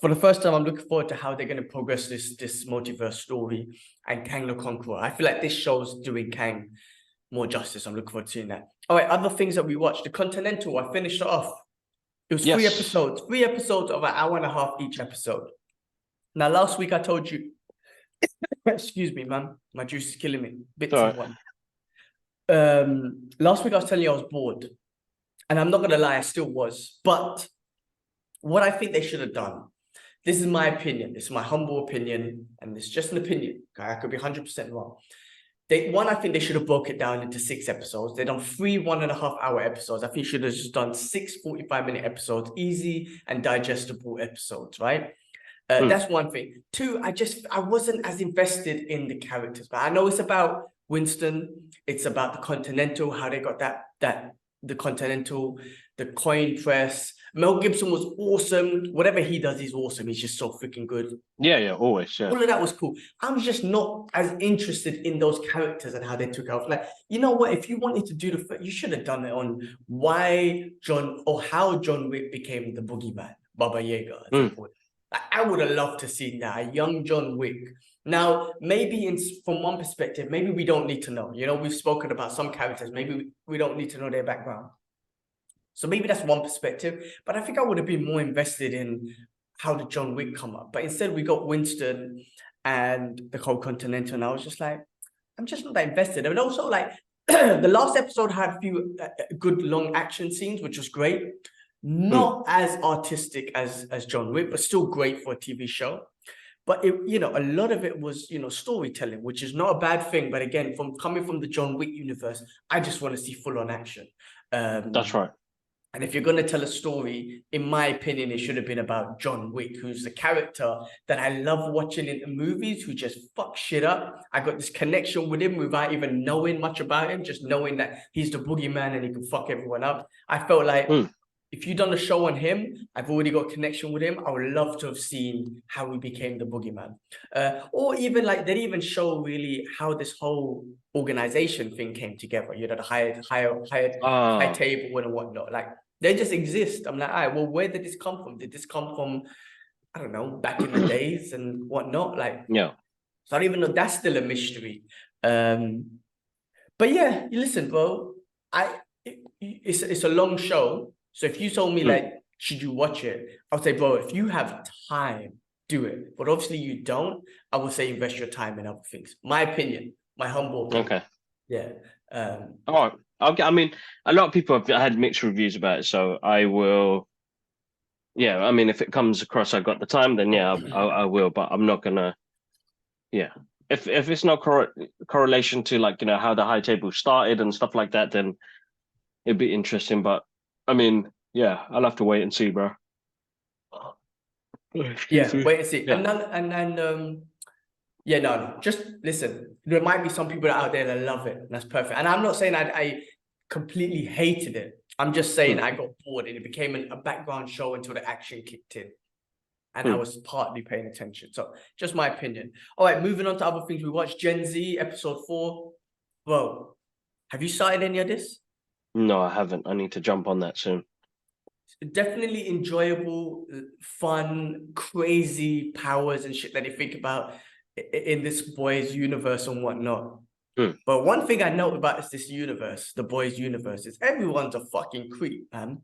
For the first time, I'm looking forward to how they're going to progress this multiverse story and Kang the Conqueror. I feel like this show's doing Kang more justice. I'm looking forward to seeing that. All right. Other things that we watched. The Continental. I finished it off. It was 3 episodes. 3 episodes of an hour and a half each episode. Now, last week I told you. Excuse me, man. My juice is killing me. Bits of one. Last week I was telling you I was bored, and I'm not gonna lie, I still was. But what I think they should have done, this is my opinion, this is my humble opinion, and it's just an opinion. Okay, I could be 100% wrong. I think they should have broke it down into 6 episodes. They've done 3 1.5-hour episodes. I think should have just done 6 45-minute episodes, easy and digestible episodes, right? That's one thing. 2, I wasn't as invested in the characters, but I know it's about Winston. It's about the Continental, how they got the Continental, the coin press. Mel Gibson was awesome. Whatever he does, he's awesome. He's just so freaking good. Yeah, always. Yeah. All of that was cool. I'm just not as interested in those characters and how they took off. Like, you know what? If you wanted to do you should have done it on how John Wick became the boogeyman, Baba Yaga. I would have loved to see that, a young John Wick. Now, maybe from one perspective, maybe we don't need to know. You know, we've spoken about some characters. Maybe we don't need to know their background. So maybe that's one perspective. But I think I would have been more invested in how did John Wick come up. But instead, we got Winston and the whole Continental. And I was just like, I'm just not that invested. And also, like, the last episode had a few good long action scenes, which was great. Not as artistic as John Wick, but still great for a TV show. But a lot of it was, storytelling, which is not a bad thing. But again, coming from the John Wick universe, I just want to see full-on action. That's right. And if you're going to tell a story, in my opinion, it should have been about John Wick, who's the character that I love watching in the movies, who just fucks shit up. I got this connection with him without even knowing much about him, just knowing that he's the boogeyman and he can fuck everyone up. I felt like if you'd done a show on him, I've already got a connection with him. I would love to have seen how he became the boogeyman. Or even like they didn't even show really how this whole organization thing came together. You know, the high table and whatnot. Like they just exist. I'm like, all right, well, where did this come from? Did this come from, I don't know, back in the days and whatnot? Like, yeah. So I don't even know. That's still a mystery. But yeah, listen, bro. It's a long show. So if you told me like, should you watch it? I'll say, bro, if you have time, do it. But obviously you don't. I would say invest your time in other things. My opinion, my humble opinion. Okay. Yeah. All right. I mean, a lot of people have had mixed reviews about it, so I will. Yeah, I mean, if it comes across, I got the time, then yeah, I will. But I'm not gonna. Yeah, if it's no correlation to like how the high table started and stuff like that, then it'd be interesting. But I mean, yeah, I'll have to wait and see, bro. Yeah, wait and see. Yeah. Yeah, no, just listen. There might be some people out there that love it, and that's perfect. And I'm not saying I completely hated it. I'm just saying I got bored and it became a background show until the action kicked in. And I was partly paying attention. So just my opinion. All right, moving on to other things. We watched Gen Z episode 4. Bro, have you started any of this? No, I haven't. I need to jump on that soon. Definitely enjoyable, fun, crazy powers and shit that you think about in this boys' universe and whatnot. But one thing I know about this universe, the boys' universe, is everyone's a fucking creep, man.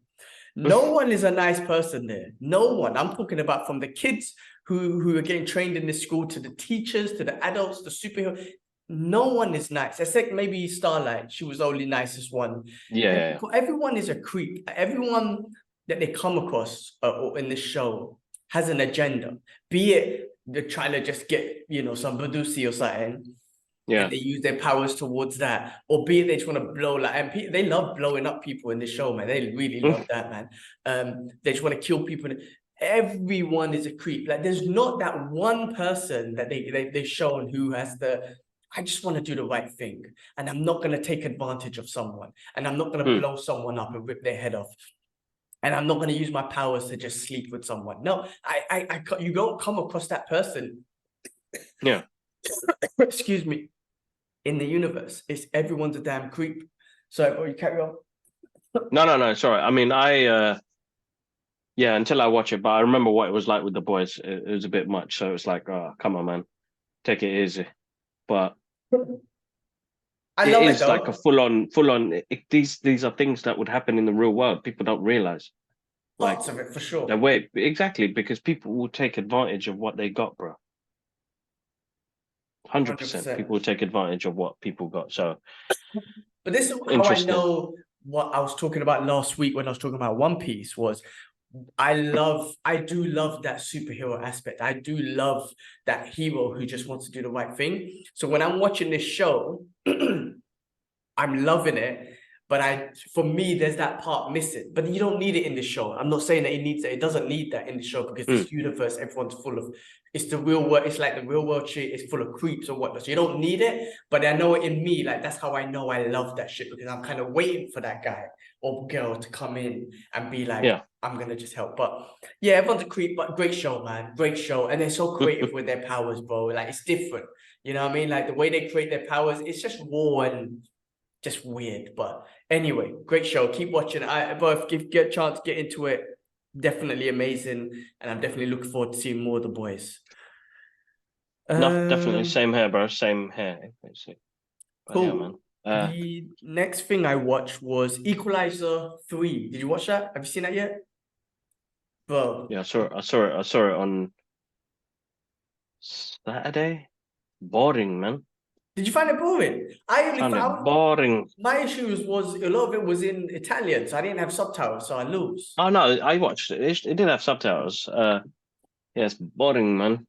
No one is a nice person there. No one. I'm talking about from the kids who are getting trained in this school to the teachers, to the adults, the superheroes. No one is nice, except maybe Starlight. She was the only nicest one. Yeah. Everyone is a creep. Everyone that they come across in this show has an agenda. Be it they're trying to just get, some Badusi or something. Yeah. And they use their powers towards that. Or be it they just want to blow, and they love blowing up people in the show, man. They really love that, man. They just want to kill people. Everyone is a creep. Like, there's not that one person that they've shown who has I just want to do the right thing. And I'm not going to take advantage of someone. And I'm not going to blow someone up and rip their head off. And I'm not going to use my powers to just sleep with someone. No, you don't come across that person. Yeah. Excuse me. In the universe, everyone's a damn creep. So, you carry on. No. Sorry. I mean, until I watch it, but I remember what it was like with the boys. It was a bit much, so it's like, oh, come on, man, take it easy. But I love it, is like a full on. These are things that would happen in the real world. People don't realize. Lots of it for sure. The way exactly because people will take advantage of what they got, bro. 100%. People will take advantage of what people got. So, but this is how I know what I was talking about last week when I was talking about One Piece was I do love that superhero aspect. I do love that hero who just wants to do the right thing. So when I'm watching this show, I'm loving it. But for me, there's that part missing. But you don't need it in the show. I'm not saying that it needs it. It doesn't need that in the show because this universe, everyone's full of. It's the real world. It's like the real world shit. It's full of creeps and whatnot. So you don't need it. But I know it in me. Like that's how I know I love that shit because I'm kind of waiting for that guy or girl to come in and be like, I'm gonna just help. But yeah, everyone's a creep. But great show, man. Great show. And they're so creative with their powers, bro. Like it's different. You know what I mean? Like the way they create their powers, it's just raw and just weird. But anyway, great show. Keep watching. If you get a chance, get into it. Definitely amazing. And I'm definitely looking forward to seeing more of the boys. No, definitely. Same here, bro. Same here. Cool. Yeah, man. The next thing I watched was Equalizer 3. Did you watch that? Have you seen that yet? Bro. Yeah, I saw it on Saturday. Boring, man. Did you find it boring? I found it boring. My issue was a lot of it was in Italian, so I didn't have subtitles, so I lose. Oh no, I watched it. It did have subtitles. Yeah, it's boring, man.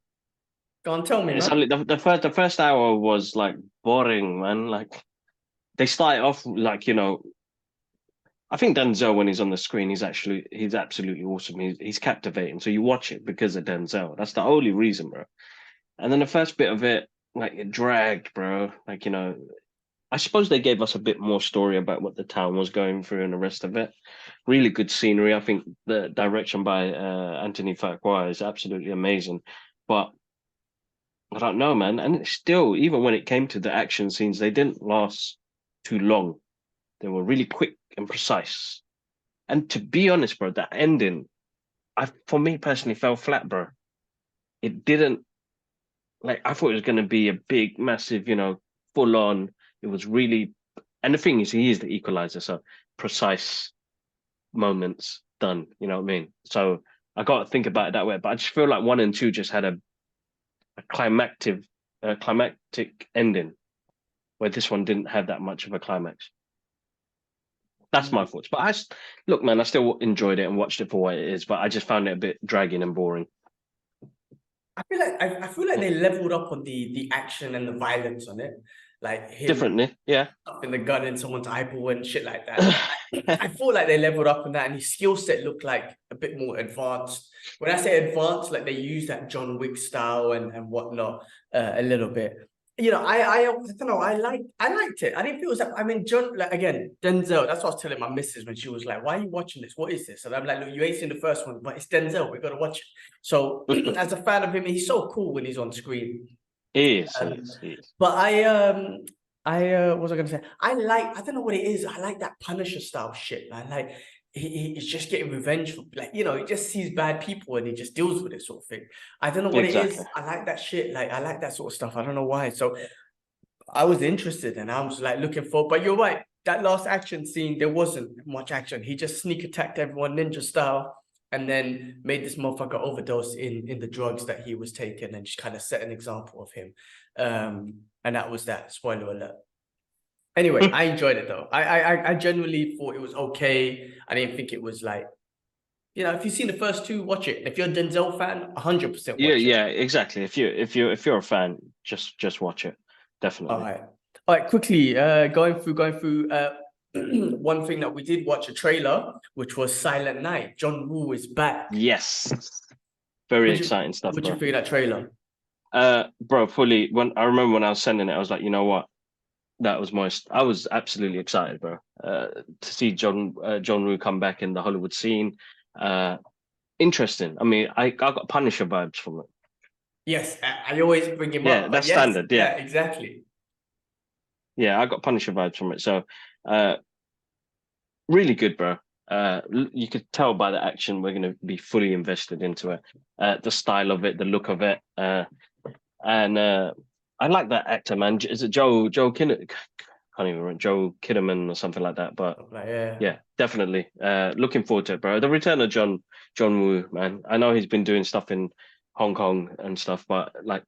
Go on, tell me, it's man. Only the first hour was like boring, man. Like they started off like I think Denzel when he's on the screen, he's absolutely awesome. He's captivating. So you watch it because of Denzel. That's the only reason, bro. And then the first bit of it, like it dragged, bro. Like I suppose they gave us a bit more story about what the town was going through and the rest of it. Really good scenery. I think the direction by Anthony Fuqua is absolutely amazing. But I don't know, man. And it's still, even when it came to the action scenes, they didn't last too long. They were really quick and precise. And to be honest, bro, that ending, for me personally, fell flat, bro. It didn't, like, I thought it was going to be a big, massive, full on. It was really, and the thing is, he is the equalizer, so precise moments done. You know what I mean? So I got to think about it that way. But I just feel like 1 and 2 just had a climactic ending, where this one didn't have that much of a climax. That's my thoughts. But look, man, I still enjoyed it and watched it for what it is. But I just found it a bit dragging and boring. I feel like they leveled up on the action and the violence on it, like him Differently, yeah. in the gun in someone's eyeball and shit like that. I feel like they leveled up on that, and his skill set looked like a bit more advanced. When I say advanced, like they use that John Wick style and whatnot a little bit. I don't know. I liked it. I didn't feel it was that. I mean, John, like again, Denzel. That's what I was telling my missus when she was like, "Why are you watching this? What is this?" And I'm like, "Look, you ain't seen the first one, but it's Denzel. We got to watch it." So, as a fan of him, he's so cool when he's on screen. He is. But what was I gonna say? I don't know what it is. I like that Punisher style shit, man. Like he's just getting revenge for, like, he just sees bad people and he just deals with it, sort of thing. I don't know what it is. I like that shit. Like I like that sort of stuff. I don't know why. So I was interested and I was like looking for. But you're right. That last action scene, there wasn't much action. He just sneak attacked everyone ninja style, and then made this motherfucker overdose in the drugs that he was taking, and just kind of set an example of him. And that was that. Spoiler alert. Anyway, I enjoyed it though. I genuinely thought it was okay. I didn't think it was like, if you've seen the first two, watch it. If you're a Denzel fan, 100% watch it. Yeah, exactly. If you're a fan, just watch it. Definitely. All right. Quickly, going through. One thing that we did watch a trailer, which was Silent Night. John Woo is back. Yes, very exciting stuff. What do you think of that trailer? Bro, fully. I remember when I was sending it, I was like, you know what? That was moist. I was absolutely excited, bro. To see John Woo come back in the Hollywood scene. Interesting. I mean, I got Punisher vibes from it. Yes, I always bring him up. Yeah, that's standard. Yeah, exactly. Yeah, I got Punisher vibes from it. So, really good, bro. You could tell by the action we're going to be fully invested into it. The style of it, the look of it, and I like that actor, man. Is it Joe Kinnaman? Can't even remember, Joe Kinnaman or something like that. But yeah, definitely. Looking forward to it, bro. The return of John Woo, man. I know he's been doing stuff in Hong Kong and stuff, but like,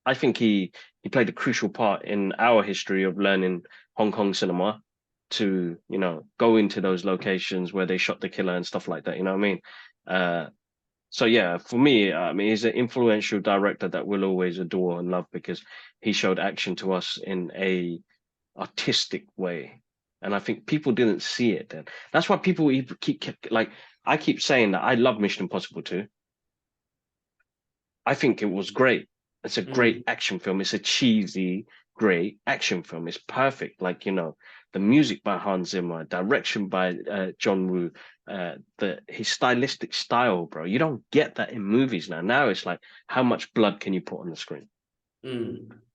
I think he played a crucial part in our history of learning Hong Kong cinema to, go into those locations where they shot the killer and stuff like that. You know what I mean? So yeah, for me, I mean, he's an influential director that we'll always adore and love because he showed action to us in a artistic way, and I think people didn't see it then. That's why people keep like, I keep saying that I love Mission Impossible 2. I think it was great. It's a great action film. It's a cheesy, great action film. It's perfect. Like, the music by Hans Zimmer, direction by John Woo, his stylistic style, bro. You don't get that in movies now. Now it's like, how much blood can you put on the screen?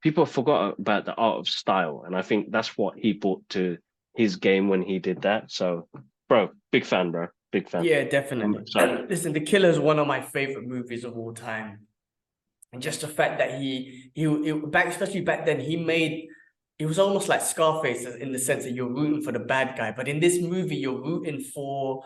People forgot about the art of style, and I think that's what he brought to his game when he did that. So, bro, big fan, bro. Big fan. Yeah, definitely. Listen, The Killer is one of my favorite movies of all time. And just the fact that he especially back then, it was almost like Scarface in the sense that you're rooting for the bad guy. But in this movie, you're rooting for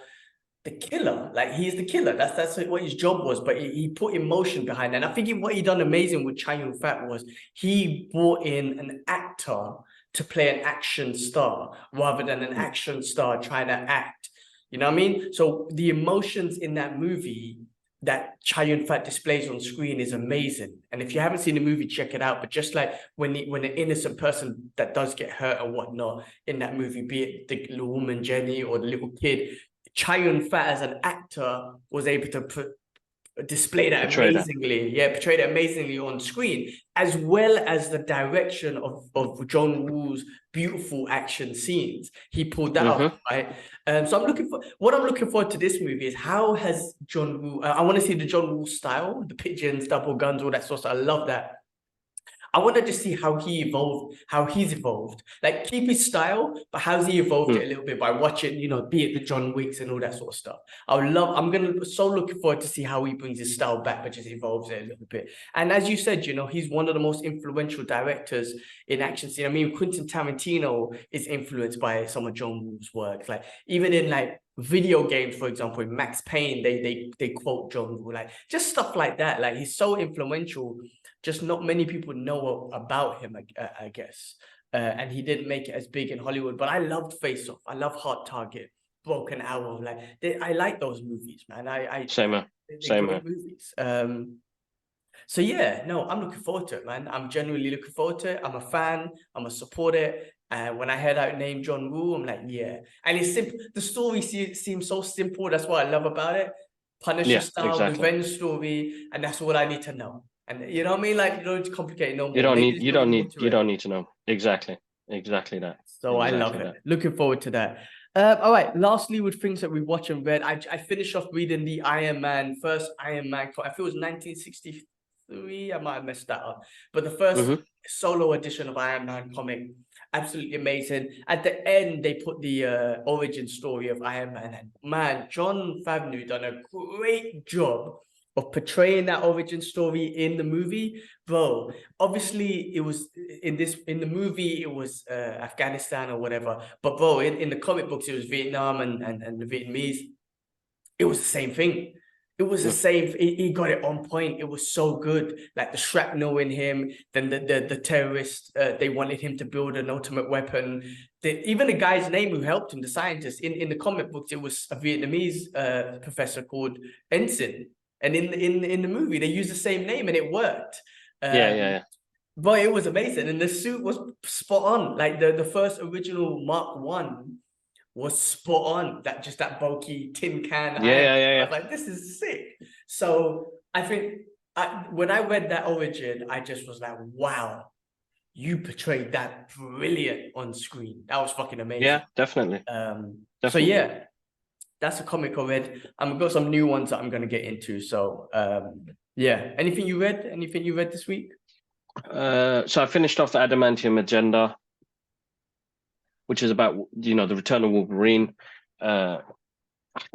the killer. Like, he's the killer. That's what his job was. But he put emotion behind that. And I think what he done amazing with Chow Yun-fat was he brought in an actor to play an action star rather than an action star trying to act. You know what I mean? So the emotions in that movie that Chow Yun-fat displays on screen is amazing. And if you haven't seen the movie, check it out. But just like when an innocent person that does get hurt or whatnot in that movie, be it the woman Jenny or the little kid, Chow Yun-fat as an actor was able to displayed it amazingly. Yeah, portrayed it amazingly on screen, as well as the direction of John Woo's beautiful action scenes. He pulled that off, right? So I'm looking forward to this movie is how has John Woo. I want to see the John Woo style, the pigeons, double guns, all that sort of stuff. I love that. I want to just see how he's evolved. Like keep his style, but how's he evolved it a little bit by watching, be it the John Wicks and all that sort of stuff. I'm looking forward to see how he brings his style back, but just evolves it a little bit. And as you said, he's one of the most influential directors in action scene. I mean, Quentin Tarantino is influenced by some of John Woo's work. Like even in like video games, for example, in Max Payne, they quote John Woo, like just stuff like that. Like he's so influential. Just not many people know about him, I guess. And he didn't make it as big in Hollywood. But I loved Face Off. I love Hard Target, Broken Arrow. I like those movies, man. Same here. Same here. Movies. So yeah, no, I'm looking forward to it, man. I'm genuinely looking forward to it. I'm a fan. I'm a supporter. And when I heard that name John Woo, I'm like, yeah. And it's simple. The story seems so simple. That's what I love about it. Punisher style, revenge story, and that's what I need to know. And you know what I mean? Like you don't need to complicate it no more. You don't need to know. Exactly that. So I love it. Looking forward to that. All right. Lastly, with things that we watch and read, I finished off reading the first Iron Man. I feel it was 1963. I might have messed that up, but the first solo edition of Iron Man comic, absolutely amazing. At the end, they put the origin story of Iron Man, and man, Jon Favreau done a great job of portraying that origin story in the movie. Bro, obviously it was in the movie it was Afghanistan or whatever, but bro, in the comic books it was Vietnam and the Vietnamese. It was the same thing. It was the same. He got it on point. It was so good. Like the shrapnel in him, then the terrorists, they wanted him to build an ultimate weapon. Even the guy's name who helped him, the scientist, in the comic books, it was a Vietnamese professor called Ensign. And in the movie, they used the same name and it worked. Yeah. But it was amazing. And the suit was spot on. Like the first original Mark 1 was spot on. That bulky tin can. Yeah. I was like, this is sick. So I think when I read that origin, I just was like, wow, you portrayed that brilliant on screen. That was fucking amazing. Yeah, definitely. So yeah. That's a comic I read. I've got some new ones that I'm going to get into. So, yeah. Anything you read? Anything you read this week? So I finished off the Adamantium Agenda, which is about, the return of Wolverine. It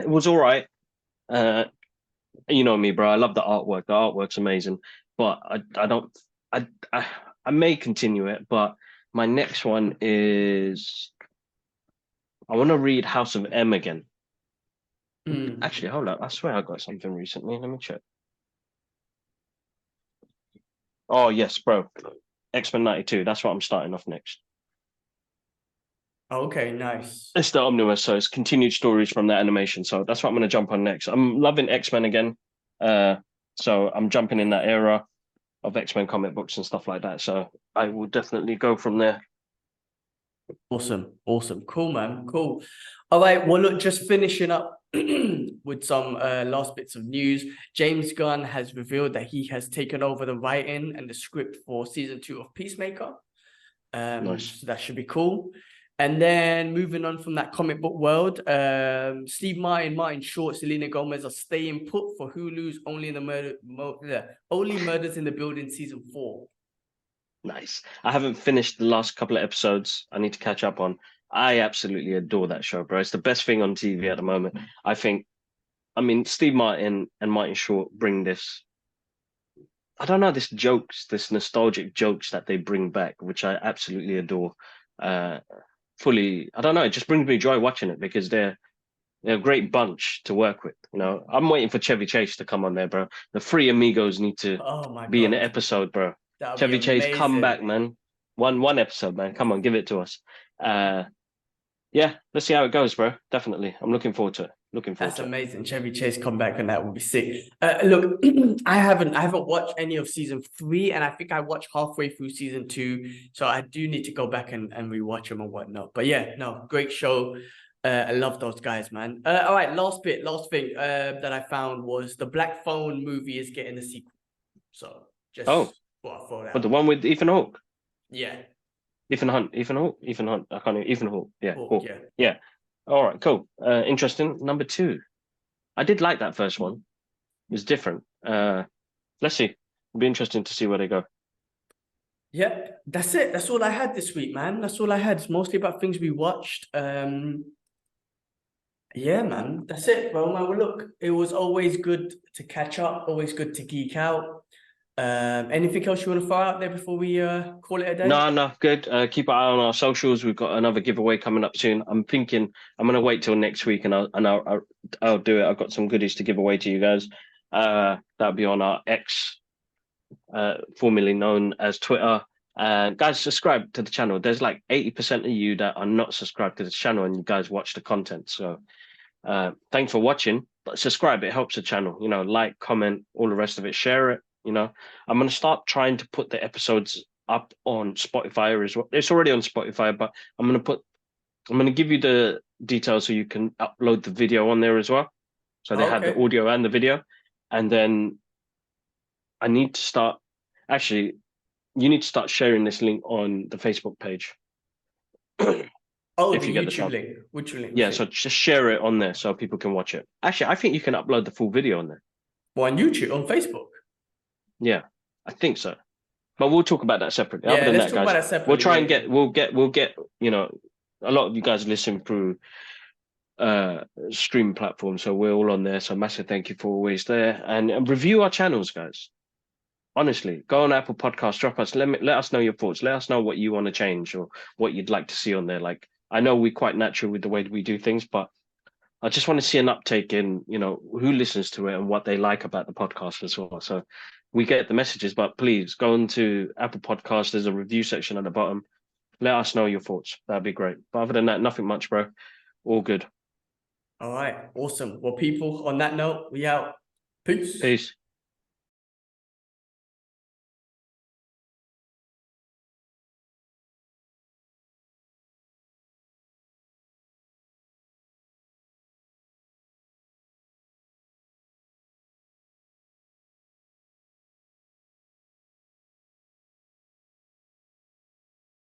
was all right. You know me, bro. I love the artwork. The artwork's amazing. But I may continue it. But my next one is I want to read House of M again. Actually, hold up. I swear I got something recently. Let me check. Oh, yes, bro. X-Men 92. That's what I'm starting off next. Okay, nice. It's the omnibus, so it's continued stories from that animation. So that's what I'm going to jump on next. I'm loving X-Men again. So I'm jumping in that era of X-Men comic books and stuff like that. So I will definitely go from there. Awesome. Cool, man. Cool. All right. Well, look, just finishing up with some last bits of news. James Gunn has revealed that he has taken over the writing and the script for season 2 of Peacemaker. Nice. So that should be cool. And then moving on from that comic book world, Steve Martin Short, Selena Gomez are staying put for Hulu's Only Murders in the Building season 4. Nice. I haven't finished the last couple of episodes. I need to catch up on. I absolutely adore that show, bro. It's the best thing on TV at the moment. Steve Martin and Martin Short bring this. I don't know, this nostalgic jokes that they bring back, which I absolutely adore. Fully, I don't know. It just brings me joy watching it because they're a great bunch to work with. I'm waiting for Chevy Chase to come on there, bro. The three amigos need to be in an episode, bro. Chevy Chase, come back, man. One episode, man. Come on, give it to us. Yeah, let's see how it goes, bro. Definitely. I'm looking forward to it. That's amazing. Chevy Chase come back and that would be sick. Look, I haven't watched any of season 3, and I think I watched halfway through season 2. So I do need to go back and rewatch them and whatnot. But yeah, no, great show. I love those guys, man. All right, last thing that I found was the Black Phone movie is getting a sequel. So just throw that but the out. one with Ethan Hawke. Yeah. Ethan Hunt. I can't. Ethan Hawke. Yeah. Hawke, Hawke. yeah. Yeah. All right. Cool. Interesting. Number 2. I did like that first one. It was different. Let's see. It'll be interesting to see where they go. Yeah, that's it. That's all I had this week, man. That's all I had. It's mostly about things we watched. Yeah, man. That's it, bro. Man, well, look, it was always good to catch up, always good to geek out. Anything else you want to throw out there before we call it a day? No, good. Keep an eye on our socials. We've got another giveaway coming up soon. I'm thinking I'm gonna wait till next week and I'll do it. I've got some goodies to give away to you guys. That'll be on our X, formerly known as Twitter. Guys, subscribe to the channel. There's like 80% of you that are not subscribed to this channel, and you guys watch the content. So, thanks for watching. But subscribe; it helps the channel. You know, like, comment, all the rest of it. Share it. You know, I'm gonna start trying to put the episodes up on Spotify as well. It's already on Spotify, but I'm gonna give you the details so you can upload the video on there as well. So they have the audio and the video, and then I need to start. Actually, you need to start sharing this link on the Facebook page. Oh, if the you get the YouTube chance. link. Which link? Yeah, so just share it on there so people can watch it. Actually, I think you can upload the full video on there. Well, on YouTube, on Facebook. Yeah, I think so. But we'll talk about that separately. Yeah, Other than let's that, talk guys, about that separately. we'll try and we'll get, you know, a lot of you guys listen through stream platforms, so we're all on there. So massive thank you for always there, and review our channels, guys. Honestly, go on Apple Podcasts, drop us, let us know your thoughts, let us know what you want to change or what you'd like to see on there. Like, I know we're quite natural with the way we do things, but I just want to see an uptake in, you know, who listens to it and what they like about the podcast as well. So we get the messages, but please go into Apple Podcasts. There's a review section at the bottom. Let us know your thoughts. That'd be great. But other than that, nothing much, bro. All good. All right. Awesome. Well, people, on that note, we out. Peace. Peace.